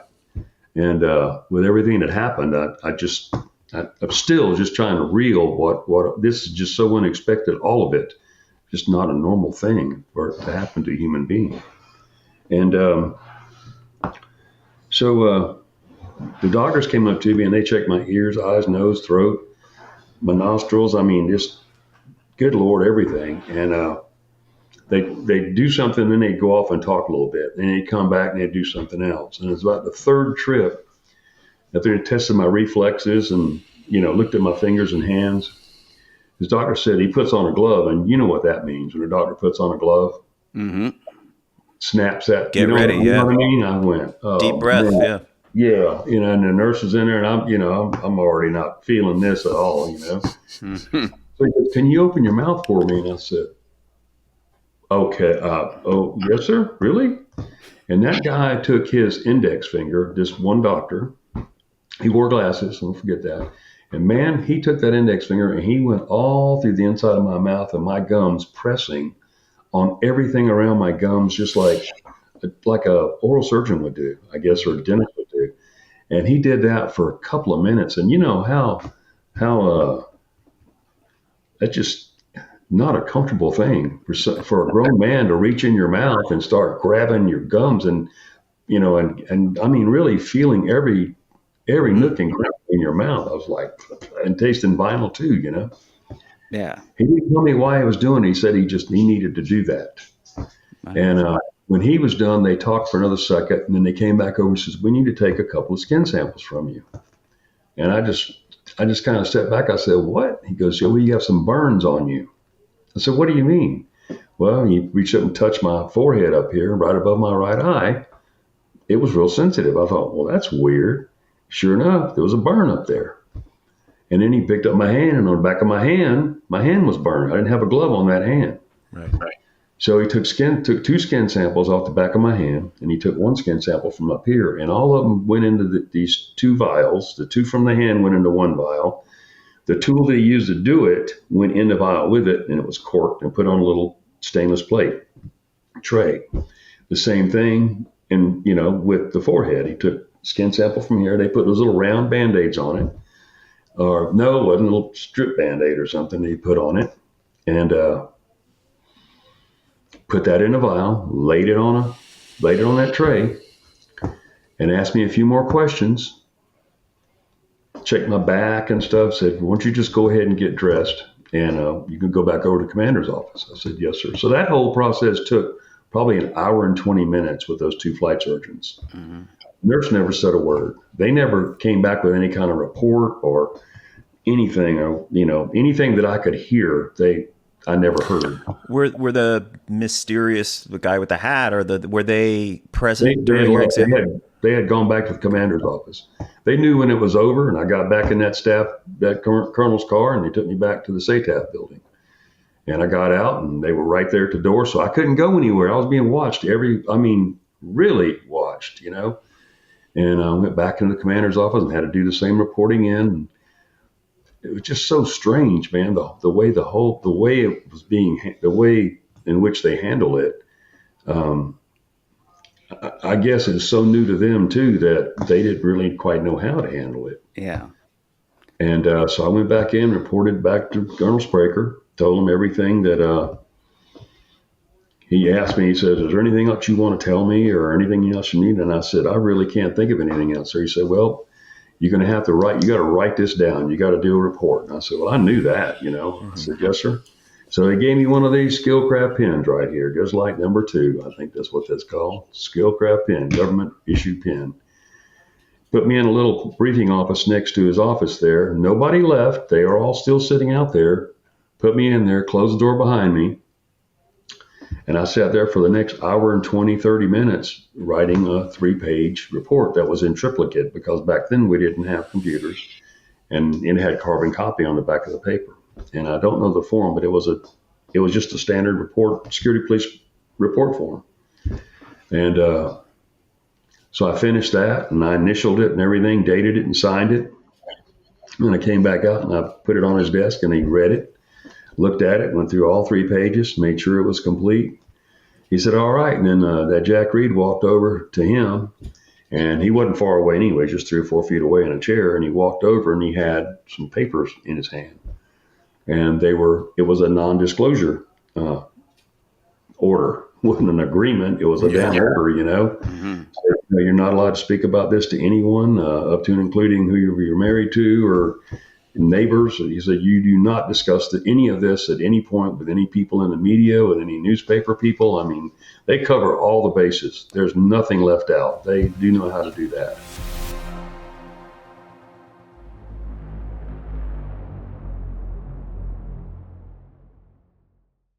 And with everything that happened, I'm still just trying to reel what this is just so unexpected, all of it. Just not a normal thing for it to happen to a human being. And so the doctors came up to me, and they checked my ears, eyes, nose, throat, my nostrils. I mean, just good Lord, everything. And they do something, then they go off and talk a little bit. Then they come back and they do something else. And it's about the 3rd trip that they tested my reflexes and, looked at my fingers and hands. His doctor said he puts on a glove, and you know what that means when a doctor puts on a glove. Snaps that. Get ready, you know what I mean? I went, oh, deep breath, man. Yeah, and the nurse is in there, and I'm already not feeling this at all, So he said, can you open your mouth for me? And I said, okay. Oh, yes, sir. Really? And that guy took his index finger, this one doctor. He wore glasses, don't forget that. And man, he took that index finger and he went all through the inside of my mouth and my gums, pressing on everything around my gums, just like a oral surgeon would do, I guess, or a dentist would do. And he did that for a couple of minutes. And you know how that's just not a comfortable thing for a grown man to reach in your mouth and start grabbing your gums and I mean, really feeling every nook and cranny in your mouth. I was like, and tasting vinyl too, Yeah. He didn't tell me why he was doing it. He said he needed to do that. Nice. And when he was done, they talked for another second, and then they came back over and says, we need to take a couple of skin samples from you. And I just kind of stepped back. I said, what? He goes, well, you have some burns on you. I said, what do you mean? Well, he reached up and touched my forehead up here, right above my right eye. It was real sensitive. I thought, well, that's weird. Sure enough, there was a burn up there. And then he picked up my hand, and on the back of my hand was burned. I didn't have a glove on that hand. Right. So he took 2 skin samples off the back of my hand, and he took 1 skin sample from up here, and all of them went into these 2 vials. The 2 from the hand went into 1 vial. The tool that he used to do it went in the vial with it, and it was corked and put on a little stainless plate tray. The same thing, with the forehead. He took skin sample from here. They put those little round Band-Aids on it. Or no, it wasn't a little strip Band-Aid or something that he put on it. And put that in a vial, laid it on that tray, and asked me a few more questions. Checked my back and stuff, said, why don't you just go ahead and get dressed, and you can go back over to the commander's office. I said, yes, sir. So that whole process took probably an hour and 20 minutes with those two flight surgeons. Nurse never said a word. They never came back with any kind of report or anything, or anything that I could hear. I never heard. Were the guy with the hat, or were they present during your exam? They had gone back to the commander's office. They knew when it was over, and I got back in that colonel's car, and they took me back to the SATAF building. And I got out, and they were right there at the door, so I couldn't go anywhere. I was being watched really watched, And I went back into the commander's office and had to do the same reporting in. And it was just so strange, man. The way it was the way in which they handle it. I guess it's so new to them too that they didn't really quite know how to handle it. Yeah. And so I went back in, reported back to Colonel Spraker, told him everything that he asked me. He says, "Is there anything else you want to tell me, or anything else you need?" And I said, "I really can't think of anything else." So he said, "Well, you're going to have to write. You got to write this down. You got to do a report." And I said, "Well, I knew that, I said, "Yes, sir." So they gave me one of these Skillcraft pens right here, just like number 2. I think that's what that's called. Skillcraft pen, government issued pen. Put me in a little briefing office next to his office there. Nobody left. They are all still sitting out there. Put me in there, closed the door behind me. And I sat there for the next hour and 20, 30 minutes writing a 3-page report that was in triplicate, because back then we didn't have computers, and it had carbon copy on the back of the paper. And I don't know the form, but it was just a standard report, security police report form. And so I finished that, and I initialed it and everything, dated it and signed it. And I came back out and I put it on his desk, and he read it, looked at it, went through all 3 pages, made sure it was complete. He said, "All right." And then that Jack Reed walked over to him, and he wasn't far away anyway, just 3 or 4 feet away in a chair. And he walked over and he had some papers in his hand. And it was a non-disclosure order. It wasn't an agreement. It was a damn order, Mm-hmm. So, you're not allowed to speak about this to anyone, up to and including who you're married to or neighbors. He said, "You do not discuss any of this at any point with any people in the media, with any newspaper people." I mean, they cover all the bases. There's nothing left out. They do know how to do that.